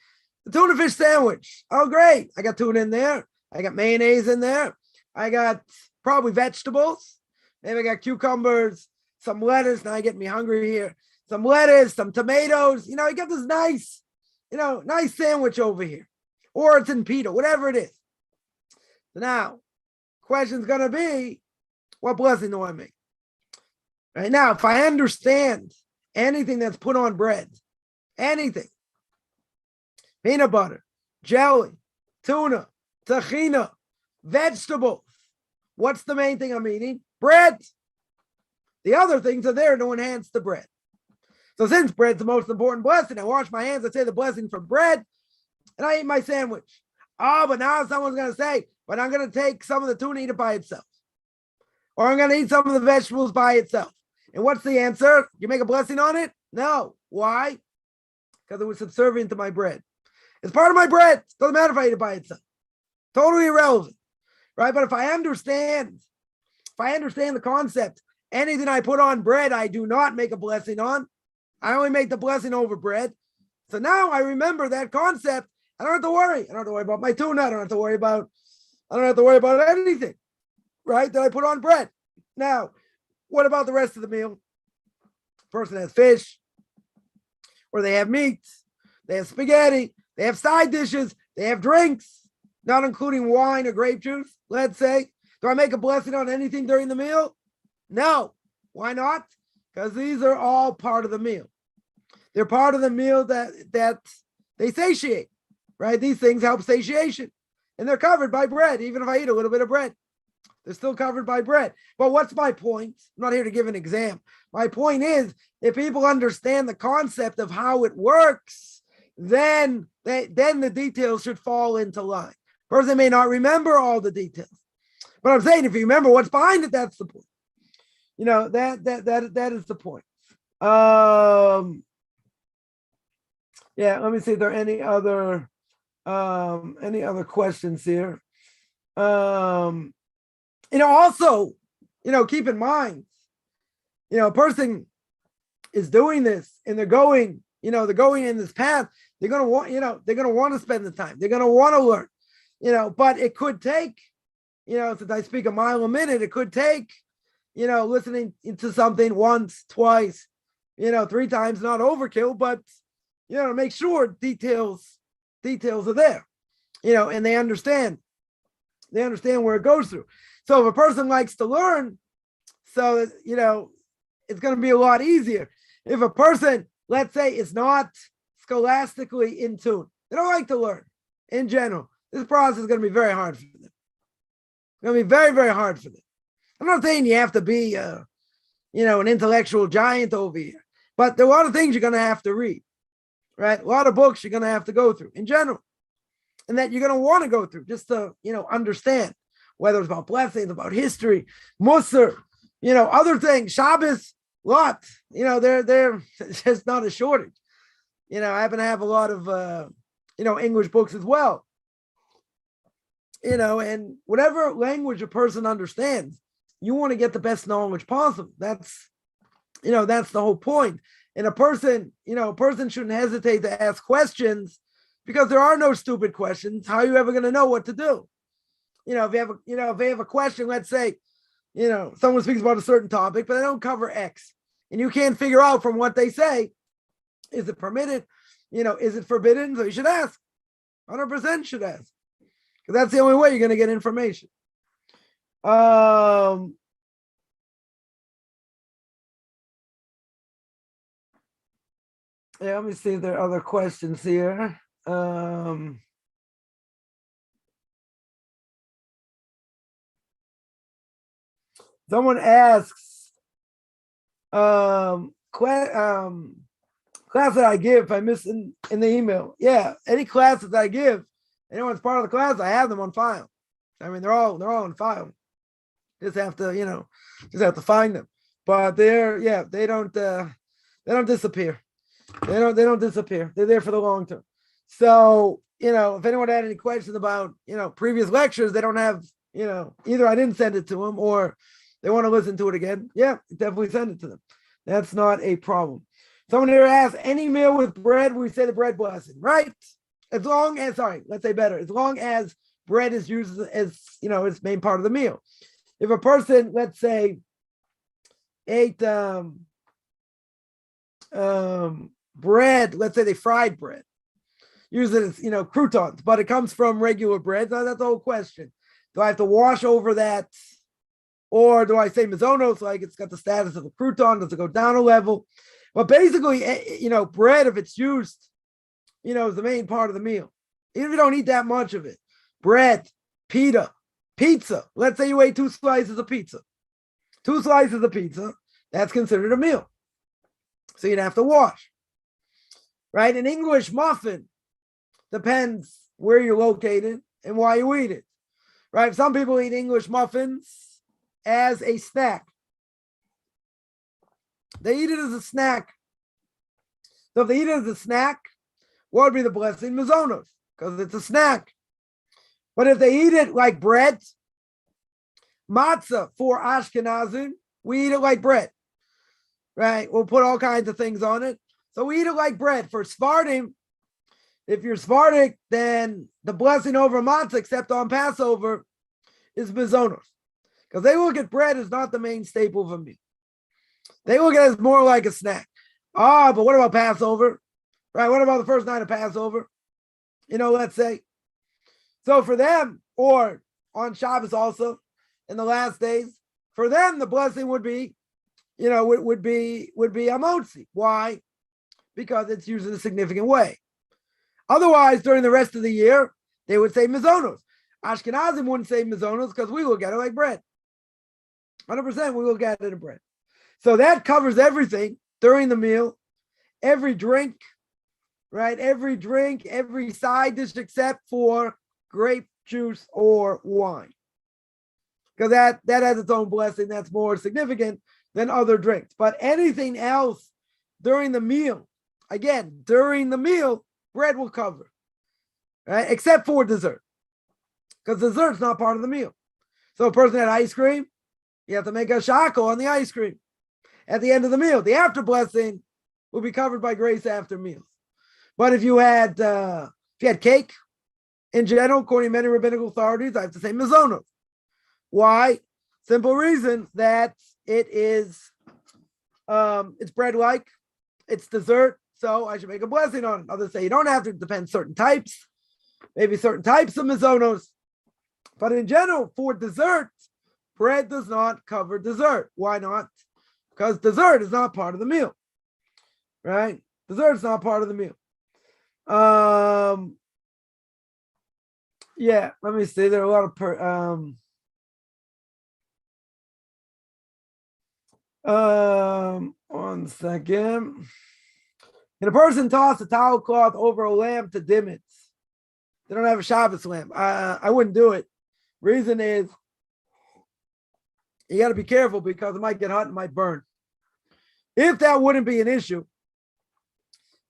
The tuna fish sandwich. Oh, great. I got tuna in there. I got mayonnaise in there. I got probably vegetables. Maybe I got cucumbers, some lettuce. Now you're getting me hungry here. Some lettuce, some tomatoes. You got this nice, nice sandwich over here. Or it's in pita, whatever it is. So now, question's going to be, what blessing do I make? Right now, if I understand anything that's put on bread, anything, peanut butter, jelly, tuna, tahina, vegetables. What's the main thing I'm eating? Bread. The other things are there to enhance the bread. So since bread's the most important blessing, I wash my hands, I say the blessing for bread, and I eat my sandwich. Oh, but now someone's going to say, but I'm going to take some of the tuna, eat it by itself. Or I'm going to eat some of the vegetables by itself. And what's the answer? You make a blessing on it? No. Why? Because it was subservient to my bread. It's part of my bread. Doesn't matter if I eat it by itself. Totally irrelevant, right? But if I understand the concept, anything I put on bread, I do not make a blessing on. I only make the blessing over bread. So now I remember that concept. I don't have to worry. I don't have to worry about my tuna. I don't have to worry about anything, right? That I put on bread. Now, what about the rest of the meal? Person has fish, or they have meat, they have spaghetti, they have side dishes, they have drinks, not including wine or grape juice, let's say. Do I make a blessing on anything during the meal? No. Why not? Because these are all part of the meal. They're part of the meal that they satiate, right? These things help satiation. And they're covered by bread. Even if I eat a little bit of bread, they're still covered by bread. But what's my point? I'm not here to give an exam. My point is, if people understand the concept of how it works, then the details should fall into line. Person may not remember all the details, but I'm saying if you remember what's behind it, that's the point. That is the point. Yeah, let me see if there are any other questions here. Also, keep in mind, a person is doing this and they're going in this path. They're going to want, they're going to want to spend the time. They're going to want to learn, but it could take, since I speak a mile a minute, it could take, listening to something once, twice, 3 times, not overkill, but, to make sure details are there, and they understand where it goes through. So if a person likes to learn, so, it's going to be a lot easier. If a person, let's say, is not scholastically in tune, they don't like to learn in general, this process is going to be very hard for them. It's going to be very, very hard for them. I'm not saying you have to be, an intellectual giant over here, but there are a lot of things you're going to have to read, right? A lot of books you're going to have to go through in general, and that you're going to want to go through just to, understand, whether it's about blessings, about history, Musar, other things, Shabbos, lot, they're just not a shortage. I happen to have a lot of, English books as well, and whatever language a person understands, you want to get the best knowledge possible. That's the whole point. And a person shouldn't hesitate to ask questions, because there are no stupid questions. How are you ever going to know what to do? If they have a question, let's say, someone speaks about a certain topic, but they don't cover X, and you can't figure out from what they say, is it permitted? Is it forbidden? So you should ask. 100% should ask, because that's the only way you're going to get information. Yeah, let me see if there are other questions here. Someone asks, class that I give, if I miss in the email. Yeah, any classes I give, anyone's part of the class, I have them on file. I mean, they're all on file. Just have to, find them. But they don't disappear. They don't disappear. They're there for the long term. So, if anyone had any questions about, previous lectures, they don't have, either I didn't send it to them or they want to listen to it again. Yeah, definitely send it to them. That's not a problem. Someone here asked, any meal with bread, we say the bread blessing, right? As long as bread is used as, its main part of the meal. If a person, let's say, ate bread, let's say they fried bread, use it as, croutons, but it comes from regular bread. So that's the whole question. Do I have to wash over that? Or do I say mizonos, like it's got the status of a crouton? Does it go down a level? But basically, bread, if it's used, is the main part of the meal. Even if you don't eat that much of it. Bread, pita, pizza. Let's say you ate 2 slices of pizza. 2 slices of pizza, that's considered a meal. So you'd have to wash. Right? An English muffin depends where you're located and why you eat it. Right? Some people eat English muffins as a snack. They eat it as a snack. So if they eat it as a snack, what would be the blessing? Mazonos, because it's a snack. But if they eat it like bread, matzah for Ashkenazim, we eat it like bread, right? We'll put all kinds of things on it. So we eat it like bread. For Sephardim, if you're Sephardic, then the blessing over matzah, except on Passover, is mazonos. Because they look at bread as not the main staple of a meal. They look at it as more like a snack. But what about Passover? Right? What about the first night of Passover? Let's say. So for them, or on Shabbos also, in the last days, for them, the blessing would be, would be amotzi. Why? Because it's used in a significant way. Otherwise, during the rest of the year, they would say mazonos. Ashkenazim wouldn't say mazonos because we look at it like bread. 100% we look at it in bread. So that covers everything during the meal, every drink, right? Every drink, every side dish except for grape juice or wine. Because that has its own blessing that's more significant than other drinks. But anything else during the meal, again, during the meal, bread will cover, right? Except for dessert. Because dessert's not part of the meal. So a person had ice cream, you have to make a shackle on the ice cream at the end of the meal. The after blessing will be covered by grace after meals. But if you had cake, in general, according to many rabbinical authorities, I have to say mazonos. Why? Simple reason that it is, it's bread-like, it's dessert, so I should make a blessing on it. Others say you don't have to, it depends certain types, maybe certain types of mazonos. But in general, for dessert, bread does not cover dessert. Why not? Because dessert is not part of the meal, right? Dessert is not part of the meal. Yeah, let me see. There are a lot of 1 second. Can a person toss a towel cloth over a lamp to dim it? They don't have a Shabbos lamp. I wouldn't do it. Reason is you got to be careful because it might get hot and might burn. If that wouldn't be an issue,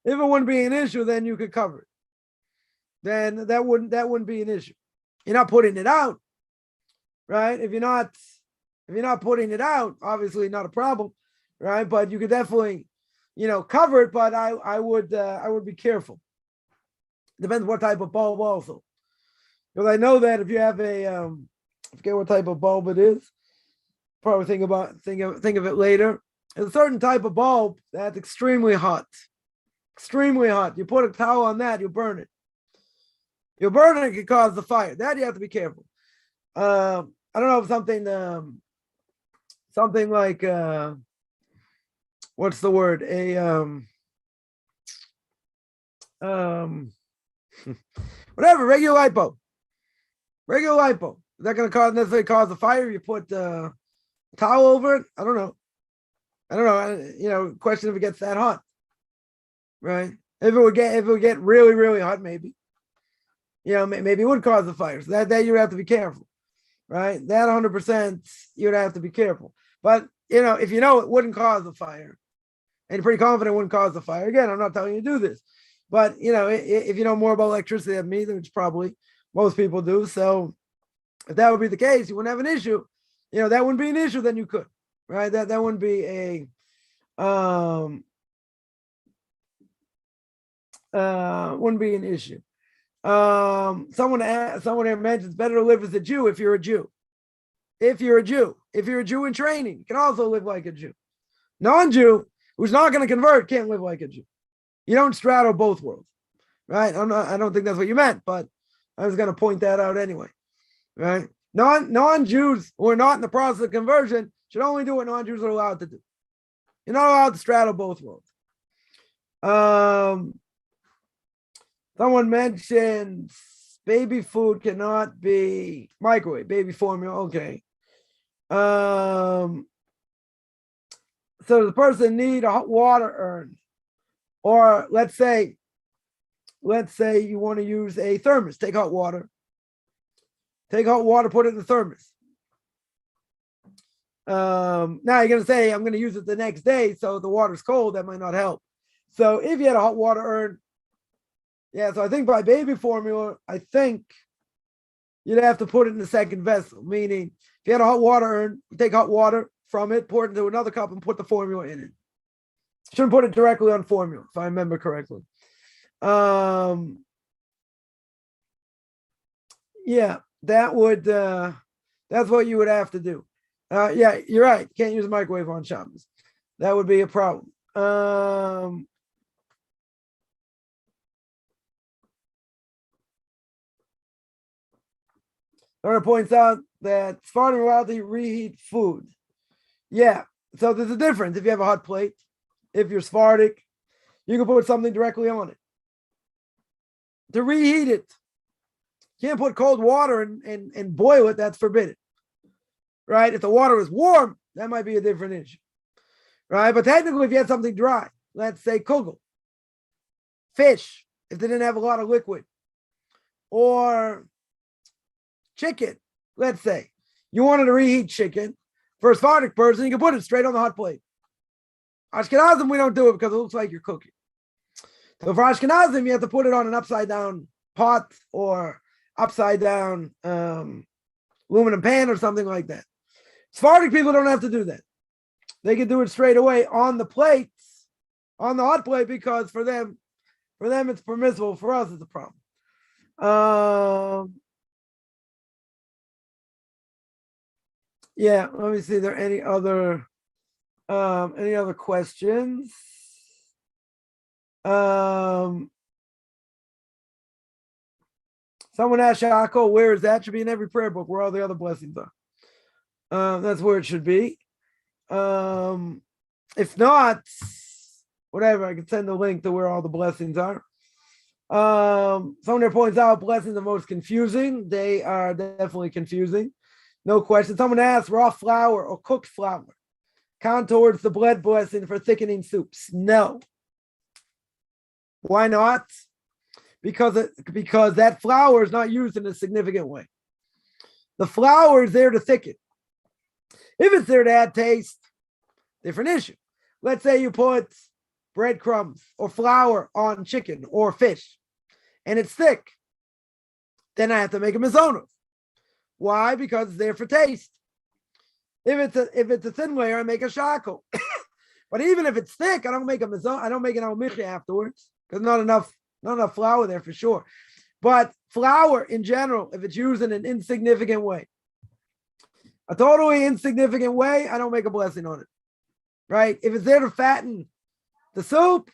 then you could cover it. Then that wouldn't be an issue. You're not putting it out, right? If you're not putting it out, obviously not a problem, right? But you could definitely, cover it. But I would be careful. Depends what type of bulb also, because I know that if you have a I forget what type of bulb it is, probably think of it later. There's a certain type of bulb that's extremely hot. You put a towel on that, you'll burn it. You'll burn it, it can cause the fire. That you have to be careful. I don't know if something like what's the word? Whatever, regular light bulb. Is that going to necessarily cause a fire if you put a towel over it? I don't know. Question if it gets that hot, right? If it would get really, really hot, maybe. Maybe it would cause a fire. So that you would have to be careful, right? That 100% you would have to be careful. But if it wouldn't cause a fire, and you're pretty confident it wouldn't cause a fire. Again, I'm not telling you to do this, but if you know more about electricity than me, which probably most people do, so if that would be the case, you wouldn't have an issue. That wouldn't be an issue. Then you could, right? That wouldn't be a wouldn't be an issue. Someone here mentions better to live as a Jew if you're a Jew. If you're a Jew in training, you can also live like a Jew. Non-Jew who's not going to convert can't live like a Jew. You don't straddle both worlds, right? I don't think that's what you meant, but I was going to point that out anyway, right? Non-Jews who are not in the process of conversion should only do what non-Jews are allowed to do. You're not allowed to straddle both worlds. Someone mentioned baby food cannot be microwave, baby formula. Okay. So the person need a hot water urn, or let's say you want to use a thermos. Take hot water, put it in the thermos. Now you're going to say, I'm going to use it the next day, so the water's cold. That might not help. So if you had a hot water urn, yeah, so I think by baby formula, I think you'd have to put it in the second vessel, meaning if you had a hot water urn, you take hot water from it, pour it into another cup, and put the formula in it. Shouldn't put it directly on formula, if I remember correctly. Yeah, that would that's what you would have to do. Yeah, you're right. Can't use a microwave on Shabbos. That would be a problem. Torah points out that Sephardim are allowed to reheat food. Yeah, so there's a difference. If you have a hot plate, if you're Sephardic, you can put something directly on it. To reheat it, you can't put cold water and boil it. That's forbidden. Right? If the water is warm, that might be a different issue. Right? But technically, if you had something dry, let's say kugel, fish, if they didn't have a lot of liquid, or chicken, let's say, you wanted to reheat chicken, for a Sephardic person, you can put it straight on the hot plate. Ashkenazim, we don't do it because it looks like you're cooking. So for Ashkenazim, you have to put it on an upside down pot or upside down aluminum pan or something like that. Sephardic people don't have to do that. They can do it straight away on the plates, on the hot plate, because for them it's permissible. For us, it's a problem. Yeah, let me see. Are there any other questions? Someone asked Yaakov, where is that? Should be in every prayer book where all the other blessings are. That's where it should be. If not, whatever, I can send the link to where all the blessings are. Someone there points out blessings are most confusing. They are definitely confusing. No question. Someone asked, raw flour or cooked flour count towards the bread blessing for thickening soups? No. Why not? Because that flour is not used in a significant way. The flour is there to thicken. If it's there to add taste, different issue. Let's say you put breadcrumbs or flour on chicken or fish, and it's thick. Then I have to make a mizonos. Why? Because it's there for taste. If it's a thin layer, I make a shackle. But even if it's thick, I don't make a mizon. I don't make an al-michi afterwards because not enough flour there for sure. But flour in general, if it's used in an insignificant way, a totally insignificant way, I don't make a blessing on it. Right? If it's there to fatten the soup,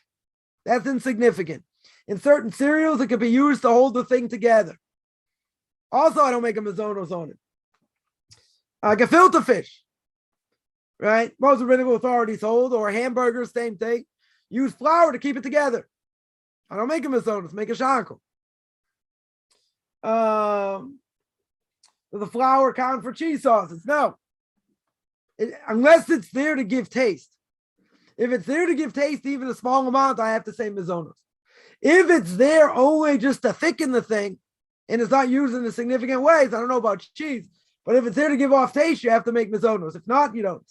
that's insignificant. In certain cereals, it could be used to hold the thing together. Also, I don't make a mizonos on it. Gefilte fish, right? Most rabbinical authorities hold, or hamburgers, same thing. Use flour to keep it together. I don't make a mizonos, make a shankel. Does the flour count for cheese sauces? No. Unless it's there to give taste. If it's there to give taste, even a small amount, I have to say mizonos. If it's there only just to thicken the thing, and it's not used in a significant ways, I don't know about cheese, but if it's there to give off taste, you have to make mizonos. If not, you don't.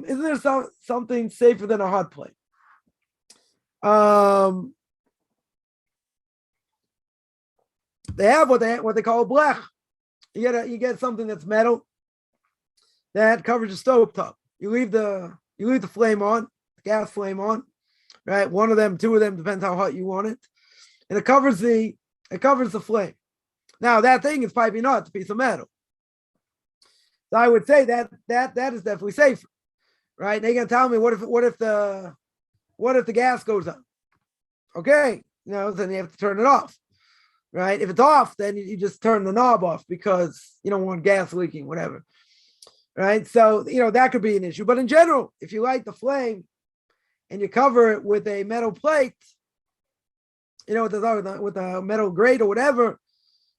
Isn't there something safer than a hot plate? They have what they call a blech. You get something that's metal that covers the stove top. You leave the flame on, the gas flame on, right? One of them, two of them, depends how hot you want it, and it covers the flame. Now that thing is piping hot, it's a piece of metal. So I would say that is definitely safer, right? They're gonna tell me what if the gas goes up? Okay, then you have to turn it off, right? If it's off, then you just turn the knob off because you don't want gas leaking, whatever, right? So that could be an issue. But in general, if you light the flame and you cover it with a metal plate, with a metal grate or whatever,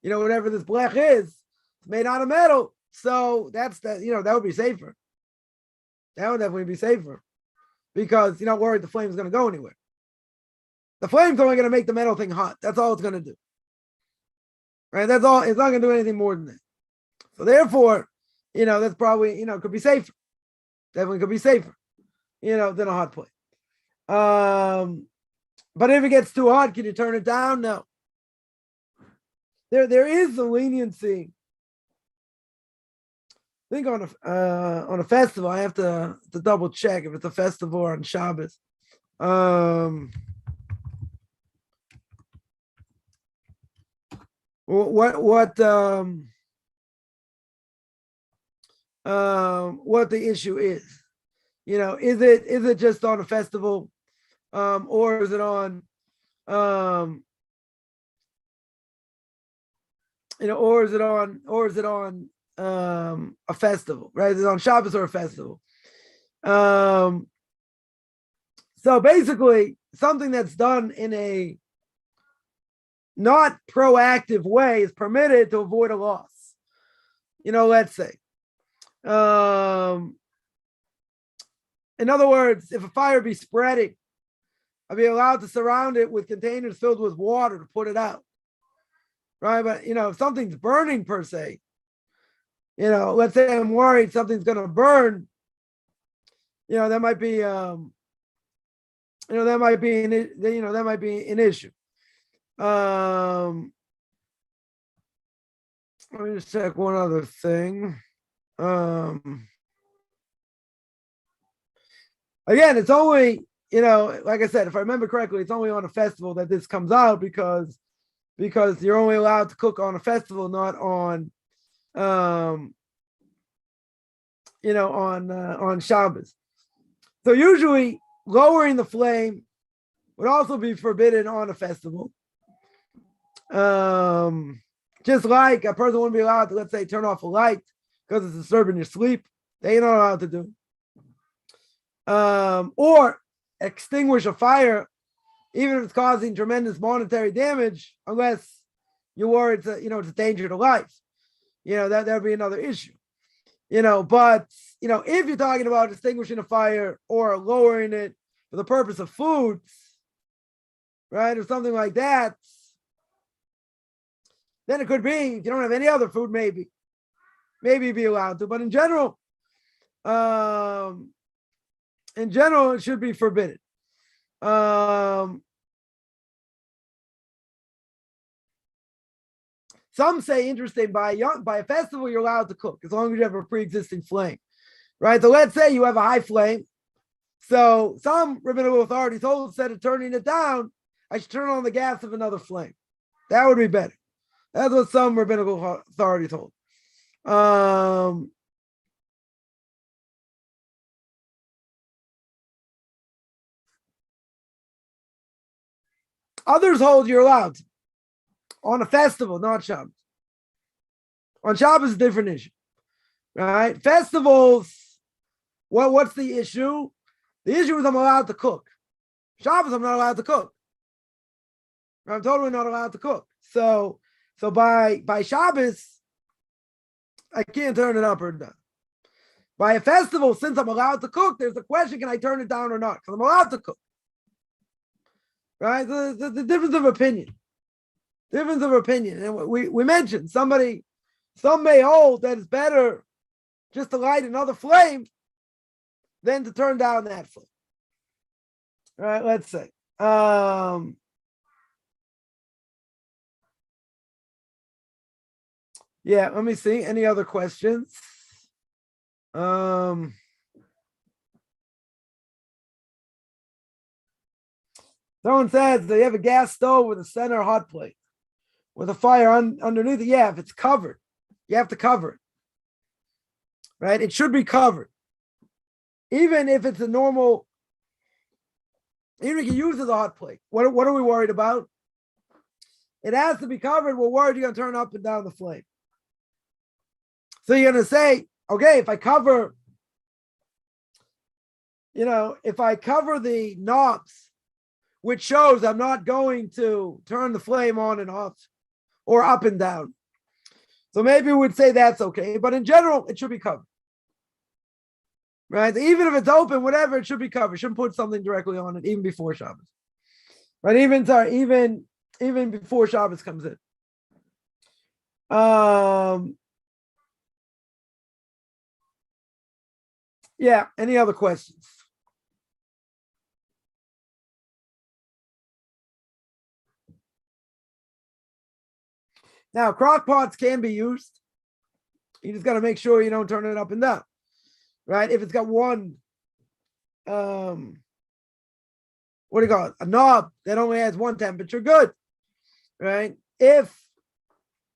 whatever this blech is, it's made out of metal. So that would be safer. That would definitely be safer because you're not worried the flame is going to go anywhere. The flame's only going to make the metal thing hot. That's all it's going to do. Right? That's all. It's not going to do anything more than that. So therefore, that's probably, could be safer. Definitely could be safer, than a hot plate. But if it gets too hot, can you turn it down? No. There is a leniency. I think on a festival, I have to double check if it's a festival or on Shabbos. What the issue is? Is it just on a festival, or is it on or is it on a festival, right? Is it on Shabbos or a festival? So basically, something that's done in a not proactive way is permitted to avoid a loss. Let's say. In other words, if a fire be spreading, I'd be allowed to surround it with containers filled with water to put it out. Right? But, if something's burning per se, let's say I'm worried something's going to burn, that might be, that might be an issue. Let me just check one other thing. Again, it's only, like I said, if I remember correctly, it's only on a festival that this comes out because you're only allowed to cook on a festival, not on, on Shabbos. So usually lowering the flame would also be forbidden on a festival. Just like a person wouldn't be allowed to, let's say, turn off a light because it's disturbing your sleep. They're not allowed to do. Or extinguish a fire, even if it's causing tremendous monetary damage, unless you're worried it's a danger to life. That would be another issue. But if you're talking about extinguishing a fire or lowering it for the purpose of food, right, or something like that, then it could be, if you don't have any other food, maybe you'd be allowed to. But in general, it should be forbidden. Some say, interesting, by a festival, you're allowed to cook as long as you have a pre-existing flame, right? So let's say you have a high flame. So some rabbinical authorities hold, instead of turning it down, I should turn on the gas of another flame. That would be better. That's what some rabbinical authorities hold. Others hold you're allowed to. On a festival, not Shabbos. On Shabbos is a different issue, right? Festivals, what's the issue? The issue is I'm allowed to cook. Shabbos, I'm not allowed to cook. I'm totally not allowed to cook. So by Shabbos, I can't turn it up or down. By a festival, since I'm allowed to cook, there's a question, can I turn it down or not? Because I'm allowed to cook. Right? The difference of opinion. And we mentioned some may hold that it's better just to light another flame than to turn down that flame. All right, let's say. Yeah, let me see. Any other questions? Someone says they have a gas stove with a center hot plate with a fire underneath it. Yeah, if it's covered, you have to cover it. Right? It should be covered. Even if it's a normal, even if you use it as a hot plate. What are we worried about? It has to be covered. We're worried you're going to turn up and down the flame. So you're going to say, okay, if I cover the knobs, which shows I'm not going to turn the flame on and off or up and down. So maybe we would say that's okay, but in general, it should be covered. Right? Even if it's open, whatever, it should be covered. Shouldn't put something directly on it, even before Shabbos. Right? Even before Shabbos comes in. Yeah. Any other questions? Now, crock pots can be used. You just got to make sure you don't turn it up and down, right? If it's got one, what do you call it? A knob that only has one temperature, good, right? If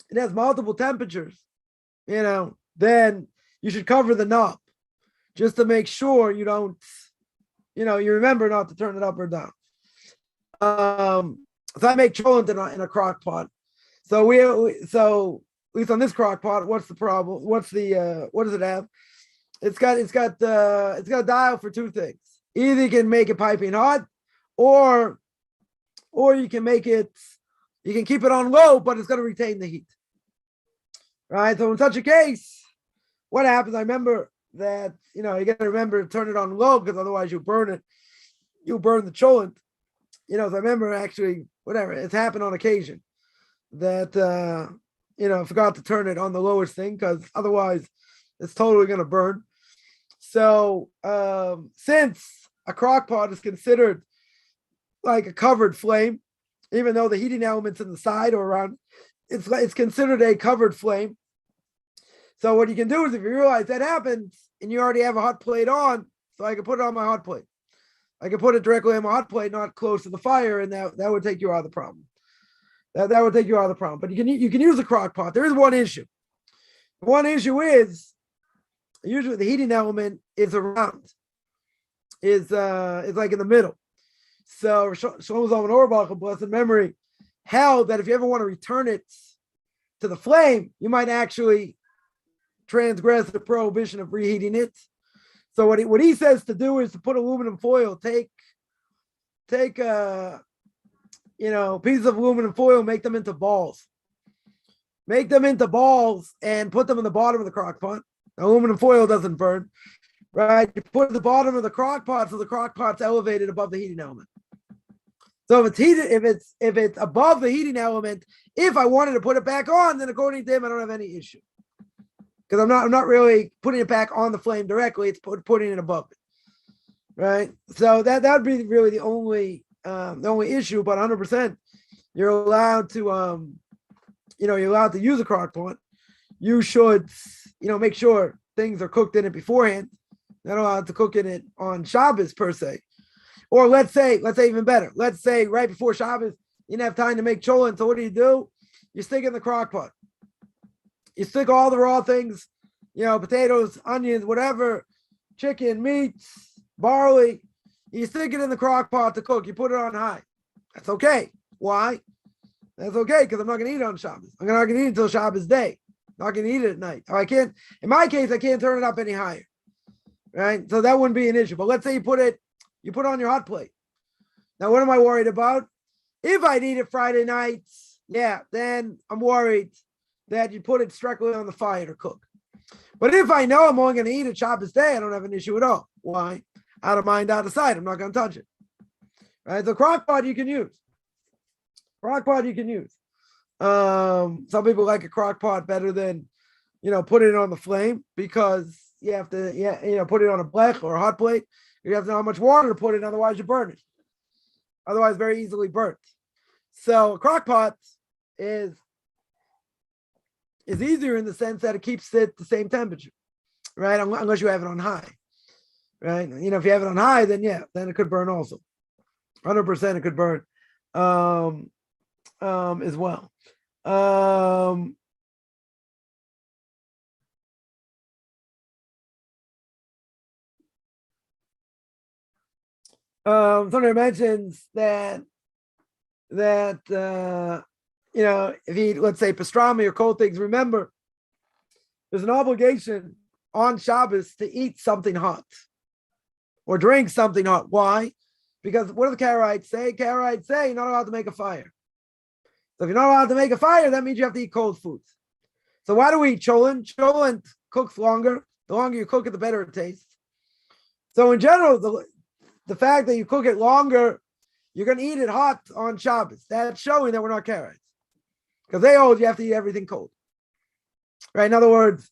it has multiple temperatures, then you should cover the knob just to make sure you don't, you remember not to turn it up or down. So I make cholent in a crock pot. So at least on this crock pot, what's the problem? What does it have? It's got a dial for two things. Either you can make it piping hot, or you can keep it on low, but it's going to retain the heat. Right? So in such a case, what happens? I remember that, you got to remember to turn it on low, because otherwise you burn it. You burn the cholent. So I remember actually, it's happened on occasion that, forgot to turn it on the lowest thing, because otherwise it's totally going to burn. So since a crock pot is considered like a covered flame, even though the heating element's in the side or around, it's considered a covered flame. So what you can do is, if you realize that happens and you already have a hot plate on, so I can put it on my hot plate. I can put it directly on my hot plate, not close to the fire, and that would take you out of the problem. That would take you out of the problem. But you can use a crock pot. There is one issue. One issue is usually the heating element is around, is like in the middle. So Shlomo Zalman Auerbach, of blessed memory, held that if you ever want to return it to the flame, you might actually transgress the prohibition of reheating it. So what he says to do is to put aluminum foil, take pieces of aluminum foil, make them into balls. Make them into balls and put them in the bottom of the crock pot. Aluminum foil doesn't burn, right? You put the bottom of the crock pot so the crock pot's elevated above the heating element. So if it's heated, if it's above the heating element, if I wanted to put it back on, then according to him, I don't have any issue, because I'm not really putting it back on the flame directly. It's putting it above it, right? So that would be really the only issue. But 100%, you're allowed to you're allowed to use a crock pot. You should make sure things are cooked in it beforehand. You're not allowed to cook in it on Shabbos per se. Or let's say even better. Let's say right before Shabbos, you didn't have time to make cholent. So what do? You stick it in the crock pot. You stick all the raw things, potatoes, onions, whatever, chicken, meats, barley. You stick it in the crock pot to cook. You put it on high. That's okay. Why? That's okay, because I'm not going to eat it on Shabbos. I'm not going to eat it until Shabbos day. I'm not going to eat it at night. I can't. In my case, I can't turn it up any higher. Right? So that wouldn't be an issue. But let's say you put it on your hot plate. Now, what am I worried about? If I eat it Friday nights, then I'm worried that you put it directly on the fire to cook. But if I know I'm only going to eat it Shabbos day, I don't have an issue at all. Why? Out of mind, out of sight. I'm not going to touch it. Right? So crock pot you can use. Some people like a crock pot better than, putting it on the flame, because you have to, put it on a blech or a hot plate. You have to know how much water to put in, otherwise you burn it. Otherwise, very easily burnt. So a crock pot is easier in the sense that it keeps it the same temperature, right? Unless you have it on high, right? If you have it on high, then it could burn also. 100% it could burn as well. Somebody mentions that if you, let's say, pastrami or cold things, remember there's an obligation on Shabbos to eat something hot or drink something hot. Why? Because what do the Karaites say? Karaites say you're not allowed to make a fire. So if you're not allowed to make a fire, that means you have to eat cold foods. So why do we eat cholent? Cholent cooks longer. The longer you cook it, the better it tastes. So in general, the fact that you cook it longer, you're going to eat it hot on Shabbos. That's showing that we're not Karaites, because they hold you have to eat everything cold. Right? In other words,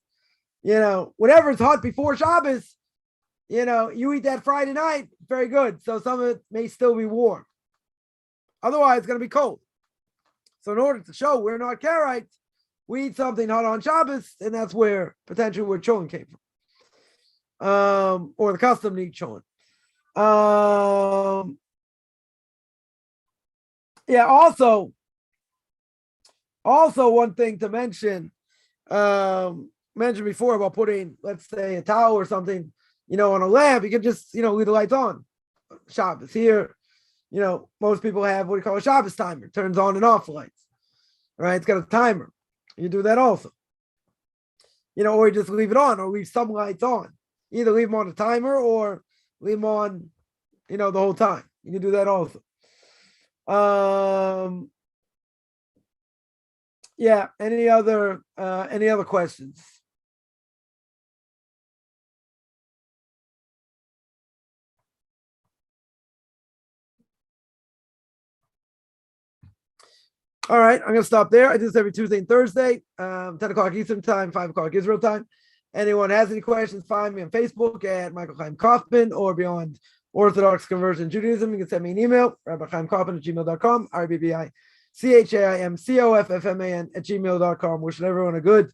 whatever is hot before Shabbos, you eat that Friday night, very good. So some of it may still be warm. Otherwise, it's going to be cold. So in order to show we're not Karaite, we eat something hot on Shabbos, and that's where potentially where cholent came from, or the custom to eat cholent. Yeah. Also, one thing to mentioned before about putting, let's say, a towel or something, on a lamp. You can just, leave the lights on. Shabbos here, most people have what you call a Shabbos timer, turns on and off lights. Right? It's got a timer. You do that also. Or you just leave it on, or leave some lights on. Either leave them on a timer or leave them on, the whole time. You can do that also. Yeah. Any other questions? All right, I'm going to stop there. I do this every Tuesday and Thursday, 10 o'clock Eastern time, 5 o'clock Israel time. Anyone has any questions, find me on Facebook at Michael Chaim Kaufman or Beyond Orthodox Conversion Judaism. You can send me an email, rabbichaimkaufman@gmail.com, RBBICHAIMCOFFMAN @gmail.com. Wishing everyone a good